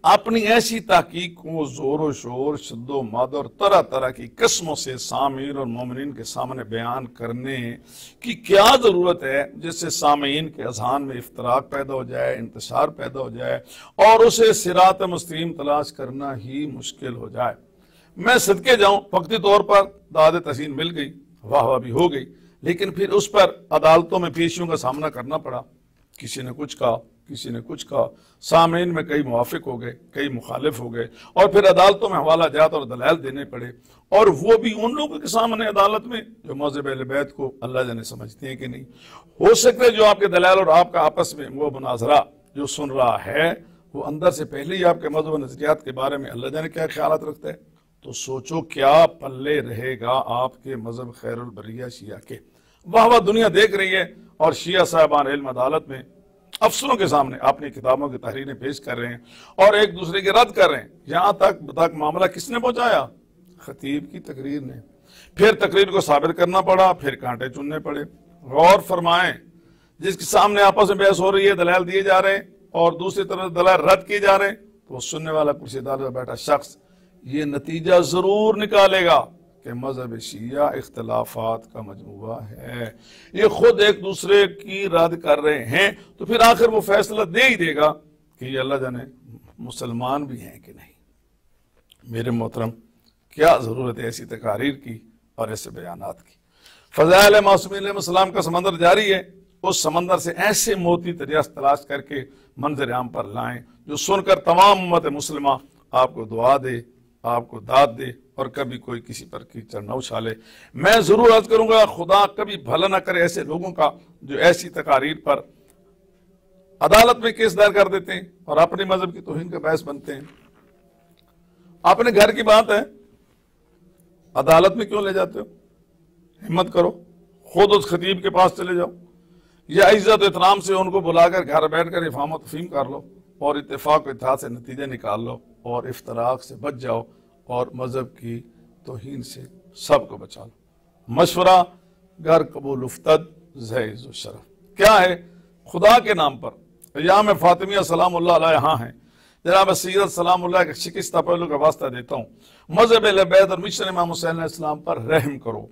अपनी ऐसी तहकीक को ज़ोर शोर शद्दो मद और तरह तरह की किस्मों से सामीन और मोमिनीन के सामने बयान करने की क्या ज़रूरत है जिससे सामीन के अज़हान में इफ्तराक पैदा हो जाए, इंतशार पैदा हो जाए और उसे सिरात मुस्तकीम तलाश करना ही मुश्किल हो जाए। मैं सदके जाऊं, वक्ती तौर पर दाद तहसीन मिल गई, वाह वाह भी हो गई, लेकिन फिर उस पर अदालतों में पेशियों का सामना करना पड़ा। किसी ने कुछ कहा, किसी ने कुछ कहा, सामीन में कई मुवाफिक हो गए, कई मुखालिफ हो गए और फिर अदालतों में हवाला जात और दलाल देने पड़े, और वो भी उन लोगों के सामने अदालत में जो मज़हब अहले बैत को अल्लाह जाने समझते हैं कि नहीं। हो सकता है जो आपके दलाल और आपका आपस में वो मुनाजरा जो सुन रहा है वो अंदर से पहले ही आपके मज़हब नजरियात के बारे में अल्लाह जाने क्या ख्यालात रखता है। तो सोचो क्या पल्ले रहेगा आपके मजहब खैरुल बरिया शिया के। वाह वाह दुनिया देख रही है और शिया साहबान इल्म अदालत में अफसरों के सामने अपनी किताबों की तहरीरें पेश कर रहे हैं और एक दूसरे के रद्द कर रहे हैं। यहाँ तक मामला किसने पहुंचाया? खतीब की तकरीर ने। फिर तकरीर को साबित करना पड़ा, फिर कांटे चुनने पड़े। गौर फरमाएं, जिसके सामने आपस में बहस हो रही है, दलाल दिए जा रहे हैं और दूसरी तरफ दलाल रद्द किए जा रहे हैं, तो सुनने वाला कुर्सी अदालत में बैठा शख्स ये नतीजा जरूर निकालेगा कि मजहब शिया इख्तलाफात का मजमुआ है, ये खुद एक दूसरे की रद्द कर रहे हैं, तो फिर आखिर वो फैसला दे ही देगा कि ये अल्लाह जाने मुसलमान भी हैं कि नहीं। मेरे मोहतरम, क्या जरूरत है ऐसी तकारीर की और ऐसे बयानात की। फ़ज़ाइल मासूमीन अलैहिस्सलाम का समंदर जारी है, उस समंदर से ऐसे मोती दरियाफ्त तलाश करके मंजर आम पर लाएं जो सुनकर तमाम उम्मत मुस्लिमा आपको दुआ दे, आपको दाद दे और कभी कोई किसी पर कीचड़ न उछाले। मैं जरूर अर्ज करूंगा, खुदा कभी भला न करे ऐसे लोगों का जो ऐसी तकारीर पर अदालत में केस दायर कर देते हैं और अपने मजहब की तौहीन का बायस बनते हैं। अपने घर की बात है, अदालत में क्यों ले जाते हो? हिम्मत करो, खुद उस खतीब के पास चले जाओ या इज्जत एहतराम से उनको बुलाकर घर बैठकर इफाम तफहीम कर लो और इत्तेफाक इत्तेहाद से नतीजे निकाल लो और इफ्तराक से बच जाओ और मजहब की तौहीन से सबको बचा लो। मशवरा घर कबूल उफ्तद ज़ैज़ व शरफ। क्या है? खुदा के नाम पर अय्याम फातिमिया सलामुल्लाह अलैहा हैं, जनाब सीरत सलामुल्लाह के शिकस्ता पहलू का वास्ता देता हूँ, मजहब अहले बैत और मिशन इमाम हुसैन अलैहिस्सलाम पर रहम करो,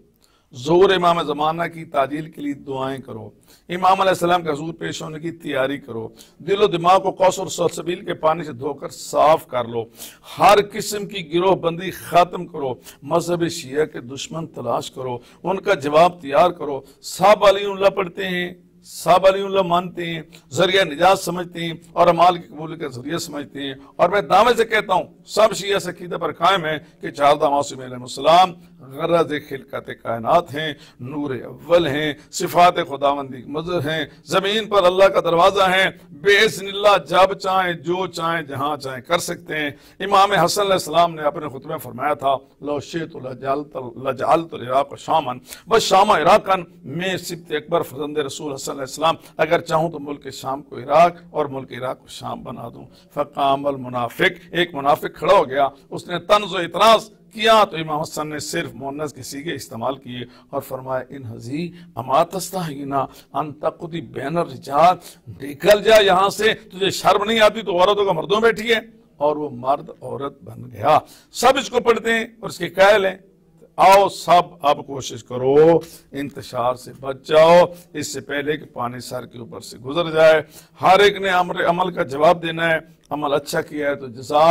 ज़ोर इमाम ज़माना की ताजील के लिए दुआएं करो, इमाम अलैहिस्सलाम के हुज़ूर पेश होने की तैयारी करो, दिलो दिमाग को कौसर सलसबील के पानी से धोकर साफ कर लो, हर किस्म की गिरोहबंदी खत्म करो, मजहब शिया के दुश्मन तलाश करो, उनका जवाब तैयार करो। सब अलीउल्लाह पढ़ते हैं, सब अलीउल्लाह मानते हैं, जरिया निजात समझते हैं और अमाल की कबूल का जरिया समझते हैं। और मैं दावे से कहता हूँ सब शिया से अकीदा पर कायम है कि चारदा मासूम अलैहिस्सलाम गरज खिलकत कायनात हैं, नूर अव्वल हैं, सिफात खुदावंदी मज़हर हैं, जमीन पर अल्लाह का दरवाजा है, बेइज़्निल्लाह जब चाहें जो चाहें जहाँ चाहें कर सकते हैं। इमाम हसन अलैहिस्सलाम ने अपने खुतबे में फरमाया था, लो शिअतु लजअलतुल इराक़ शामन व शाम इराक़न, मैं सिब्त अकबर फर्जंद रसूल हसन अलैहिस्सलाम अगर चाहूँ तो मुल्क शाम को इराक और मुल्क इराक को शाम बना दूँ। फ़क़ामल मुनाफिक, एक मुनाफिक खड़ा हो गया, उसने तंज़ व इतराज़ किया तो इमाम हसन ने सिर्फ मुन्नस के सीगे इस्तेमाल किए और फरमाया इन हजी अमातस्ताहीना अंतकुदी बैनर रिजाल, निकल जा यहाँ से, तुझे शर्म नहीं आती तो औरतों का मर्दों बैठी है। और वो मर्द औरत बन गया। सब इसको पढ़ते हैं और इसके कायल हैं। आओ सब अब कोशिश करो, इंतशार से बच जाओ, इससे पहले कि पानी सर के ऊपर से गुजर जाए। हर एक ने अमल का जवाब देना है। अमल अच्छा किया है तो जज़ा,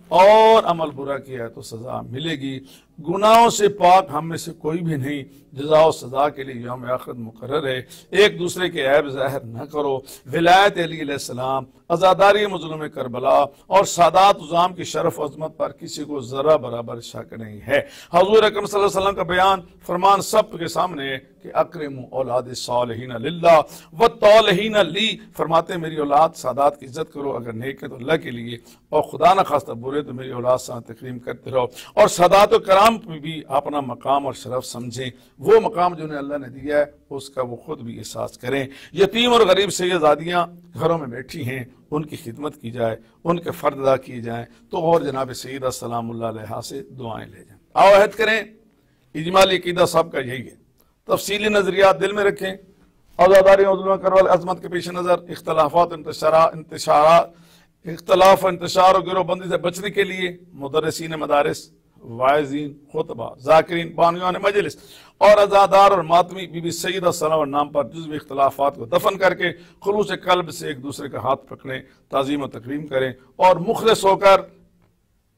और अमल बुरा किया है तो सजा मिलेगी। गुनाहों से पाक हम में से कोई भी नहीं। जज़ा और सजा के लिए यौम आखिरत मुकर्रर है। एक दूसरे के ऐब ज़ाहिर न करो। विलायत अली अलैहिस्सलाम, अज़ादारी मज़लूम करबला और सादात उज़ाम की शरफ अज़मत पर किसी को जरा बराबर शक नहीं है। हज़ूर अकरम सल्लल्लाहु अलैहि वसल्लम का बयान फरमान सब के सामने है कि अकरिमु औलाद सालिहीन लिल्लाह व तालिहीन ली, फरमाते मेरी औलाद सादात की इज्जत करो, अगर नेक है तो अल्लाह के लिए, और खुदा न खास्ता बुरे तो मेरी औलाद से तकरीम करते रहो। और सादात व कराम में भी अपना मकाम और शरफ समझें। वो मकाम जो उन्हें अल्लाह ने दिया है उसका वो खुद भी एहसास करें। यतीम और गरीब सैयदादियाँ घरों में बैठी हैं, उनकी खिदमत की जाए, उनके फ़र्द अदा किए जाएँ तो और जनाब सैयदा सलामुल्लाह अलैहा से दुआएं ले जाएँ। आओ अहद करें, इजमाली अकीदा साहब का यही है। तफसीली नजरियात दिल में रखें। आज़ादारी करवाल अजमत के पेश नज़र इख्तलाफात इख्तलाफ इंतशार और गिरोहबंदी से बचने के लिए मुदर्रिसीन मदारिस, वाइज़ीन, खुतबा, जाकिरीन, बानियान मजलिस और अज़ादार और मातमी बीबी सैयदा सलाम नाम पर जुज़्वी इख्तलाफात को दफन करके खुलूस कल्ब से एक दूसरे का हाथ पकड़ें, ताज़ीम और तकरीम करें और मुखलिस होकर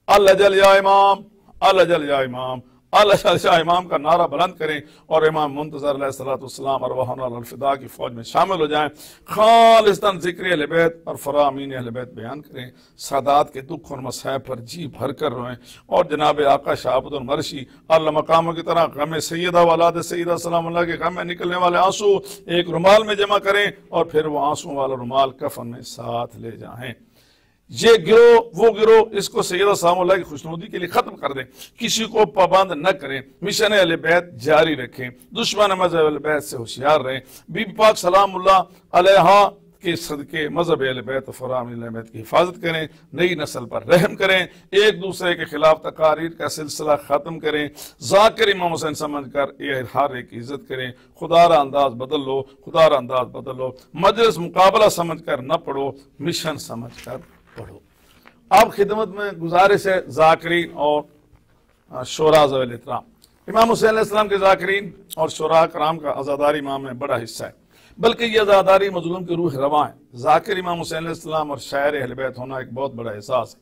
अल अजल या इमाम, अल अजल या इमाम, अल अजल या इमाम का नारा बुलंद करें और इमाम मुंतज़र अलैहिस्सलाम अरवाहुना अल फिदा की फौज में शामिल हो जाएं। खालिस्तन ज़िक्र अहले बैत और फरामीन अहले बैत बयान करें। सादात के दुख और मसाइब पर जी भर कर रोएं और जनाब आका शाहबुल मरशी अल मकामों की तरह गम सैयदा वलाद सैयदा सलामुल्लाह के गम में निकलने वाले आंसू एक रुमाल में जमा करें और फिर वो आंसू वाला रुमाल कफन में साथ ले जाएं। ये गिरो वो गिरो, इसको सैयदा सलामुल्लाह की खुशनुदी के लिए खत्म कर दें। किसी को पाबंद न करें। मिशन अहले बैत जारी रखें। दुश्मन मज़हब अहले बैत से होशियार रहें। बीबी पाक सलामुल्लाह अलैहा के सदके मज़हब अहले बैत और फरामीन अहले बैत की हिफाजत करें। नई नस्ल पर रहम करें। एक दूसरे के खिलाफ तकारीर का सिलसिला खत्म करें। ज़ाकिर इमाम हुसैन समझ कर हर एक की इज्जत करें। खुदारा अंदाज बदल लो, खुदारा अंदाज बदल लो। मजलिस मुकाबला समझ कर न पढ़ो, मिशन समझ कर पढ़ो। अब खिदमत में गुजारिश है जाकिरीन और शोरा ज़वील इहतराम। इमाम हुसैन अलैहिस्सलाम के जाकिरीन और शोरा कराम का अज़ादारी इमाम में बड़ा हिस्सा है, बल्कि यह अज़ादारी मज़लूम की रूह रवां है। जाकिर इमाम हुसैन अलैहिस्सलाम और शायर अहले बैत होना एक बहुत बड़ा एहसास है,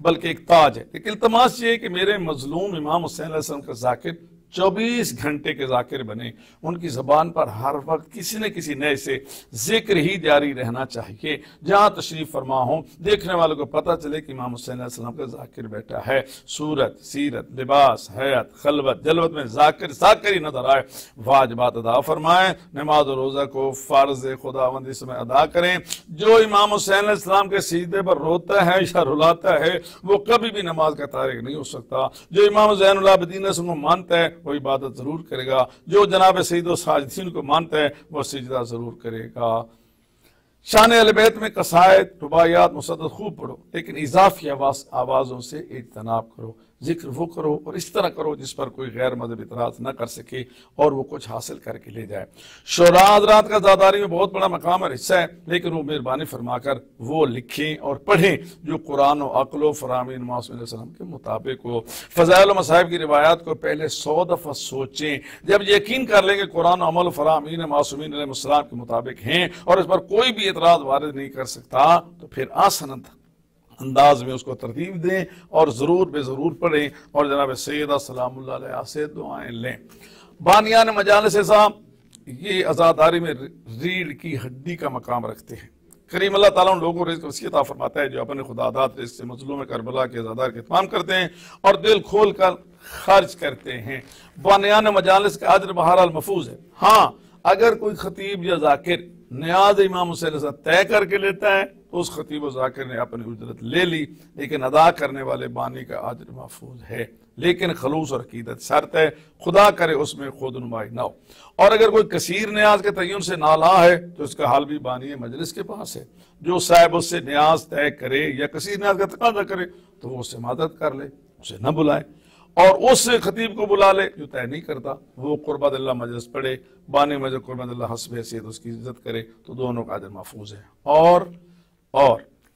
बल्कि एक ताज है। एक इल्तमास ये है कि मेरे मज़लूम इमाम हुसैन अलैहिस्सलाम का जाकिर 24 घंटे के जाकिर बने। उनकी ज़बान पर हर वक्त किसी न किसी नए से जिक्र ही जारी रहना चाहिए। जहाँ तशरीफ फरमा हो, देखने वालों को पता चले कि इमाम हुसैन अलैहिस्सलाम का जाकिर बैठा है। सूरत, सीरत, लिबास, हयात, खलवत, जलवत में जाकिर ही नजर आए। वाजिबात अदा फरमाएं। नमाज और रोज़ा को फ़र्ज़ खुदावंद इसमें अदा करें। जो इमाम हुसैन अलैहिस्सलाम के सीधे पर रोता है या रुलाता है वो कभी भी नमाज का तारिक नहीं हो सकता। जो इमाम ज़ैनुल आबिदीन को मानता है वो इबादत जरूर करेगा। जो जनाब सईद साजिदीन को मानता है वो सिजदा जरूर करेगा। शान अहले बैत में कसायद, रुबायात, मुसद्दद खूब पढ़ो, लेकिन इजाफी आवाज़ों से इज्तनाब करो। जिक्र वो करो और इस तरह करो जिस पर कोई गैर मज़हब इतराज़ न कर सके और वो कुछ हासिल करके ले जाए। शोरा हज़रात का ज़ादारी में बहुत बड़ा मकाम और हिस्सा है, लेकिन वो मेहरबानी फरमाकर वो लिखें और पढ़ें जो कुरान और अक़ल फरामीन मासूम अलैहिस्सलाम के मुताबिक हो। फ़ज़ाइल व मसाइब की रिवायात को पहले 100 दफ़ा सोचें। जब यकीन कर लेंगे कुरान और अमल फरामीन मासूमीन अलैहिस्सलाम के मुताबिक हैं और इस पर कोई भी एतराज़ वारिद नहीं कर सकता, तो फिर आसान अंदाज में उसको तरतीब दें और ज़रूर बेज़रूर पढ़ें और जनाब सैयदा सलामुल्लाह अलैहा से दुआएं लें। बानियान मजालिस साहब ये अज़ादारी में रीढ़ की हड्डी का मकाम रखते हैं। करीम अल्लाह ताला उन लोगों को रिज़्क़ वसीअत फरमाता है जो अपने खुदादात रिज़्क़ से मज़लूम करबला के अज़ादार के इत्माम करते हैं और दिल खोल कर खर्च करते हैं। बानियान मजालिस का अजर बहरहाल महफूज है। हाँ, अगर कोई खतीब या जाकिर न्याज इमाम हुसैन से तय करके लेता है तो उस खतीब जाकिर ने अपनी उजरत ले ली, लेकिन अदा करने वाले बानी का अजर महफूज है। लेकिन खलूस और अकीदत शर्त है, खुदा करे उसमें खुद नुमाई ना हो। और अगर कोई कसीर न्याज के तयन से नाला है तो उसका हाल भी बानी मजलिस के पास है। जो साहब उससे न्याज तय करे या कसीर न्याज का तकाजा करे तो वो उससे मदद कर ले, उसे न बुलाए। और उस खतीब को बुला ले जो तय नहीं करता, वो कुर्बतुल्लाह मजलिस पढ़े, बानी मजलिस कुर्बतुल्लाह हस्ब हैसियत उसकी इज्जत करे, तो दोनों का अजर महफूज है। और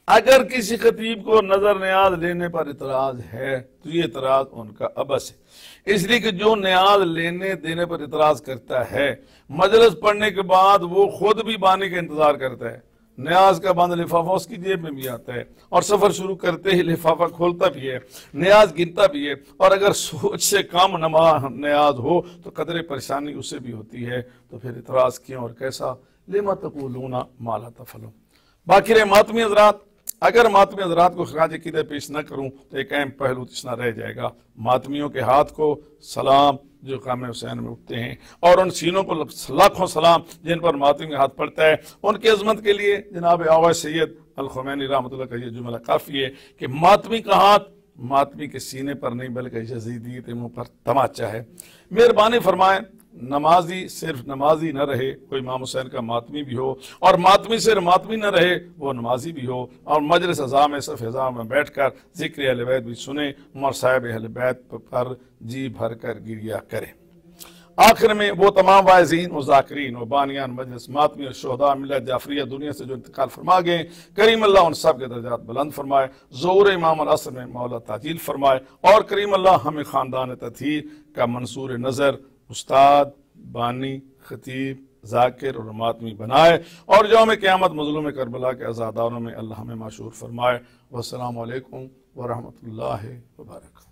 अगर किसी खतीब को नजर न्याज लेने पर इतराज है तो ये इतराज उनका अबस है, इसलिए कि जो न्याज लेने देने पर इतराज करता है, मजलिस पढ़ने के बाद वो खुद भी बानी का इंतजार करता है, न्याज का बंद लिफाफा उसकी जेब में भी आता है, और सफर शुरू करते ही लिफाफा खोलता भी है, न्याज गिनता भी है, और अगर सोच से कम न्याज हो तो कदरे परेशानी उससे भी होती है, तो फिर इतराज क्यों और कैसा। लिमा तक़ूलूना मा ला तफ़अलून। बाकी रहे मातमी हज़रात, अगर मातमी हज़रात को खराज अक़ीदत पेश न करूँ तो एक अहम पहलू तशना रह जाएगा। मातमियों के हाथ को सलाम जो क़याम हुसैन में उठते हैं, और उन सीनों को लाखों सलाम जिन पर मातमी का हाथ पड़ता है, उनकी अजमत के लिए जनाब आवा सैयद अल खुमैनी रहमतुल्लाह का ये जुमला काफ़ी है कि मातमी का हाथ मातमी के सीने पर नहीं बल्कि यज़ीदी के मुँह पर तमाचा है। मेहरबानी फरमाएं, नमाजी सिर्फ नमाजी न रहे, कोई इमाम हुसैन का मातमी भी हो, और मातमी सिर्फ मातमी न रहे, वो नमाजी भी हो, और मजलिस अज़ा में सफ़ अज़ा में बैठ कर ज़िक्र अहले बैत भी सुने, उमर साहब अहले बैत पर जी भर कर गिरिया करे। आखिर में वो तमाम वाइज़ीन और ज़ाकिरीन और बानियान मजलिस मातमी और शोहदा मिल्लत जाफरिया दुनिया से जो इंतकाल फरमा गए, करीम अल्लाह उन सब के दर्जात बुलंद फरमाए, ज़ोर इमाम अल असर में मौला ताजील फरमाए, और करीम अल्लाह हमें ख़ानदान तथहीर का मंसूर नज़र उस्ताद, बानी, खतीब, जाकिर और मातमी बनाए, और यौम क़यामत मज़लूम करबला के अज़ादारों में अल्लाह हमें माशूर फरमाए। वस्सलामु अलैकुम व रहमतुल्लाहि व बरकातहू।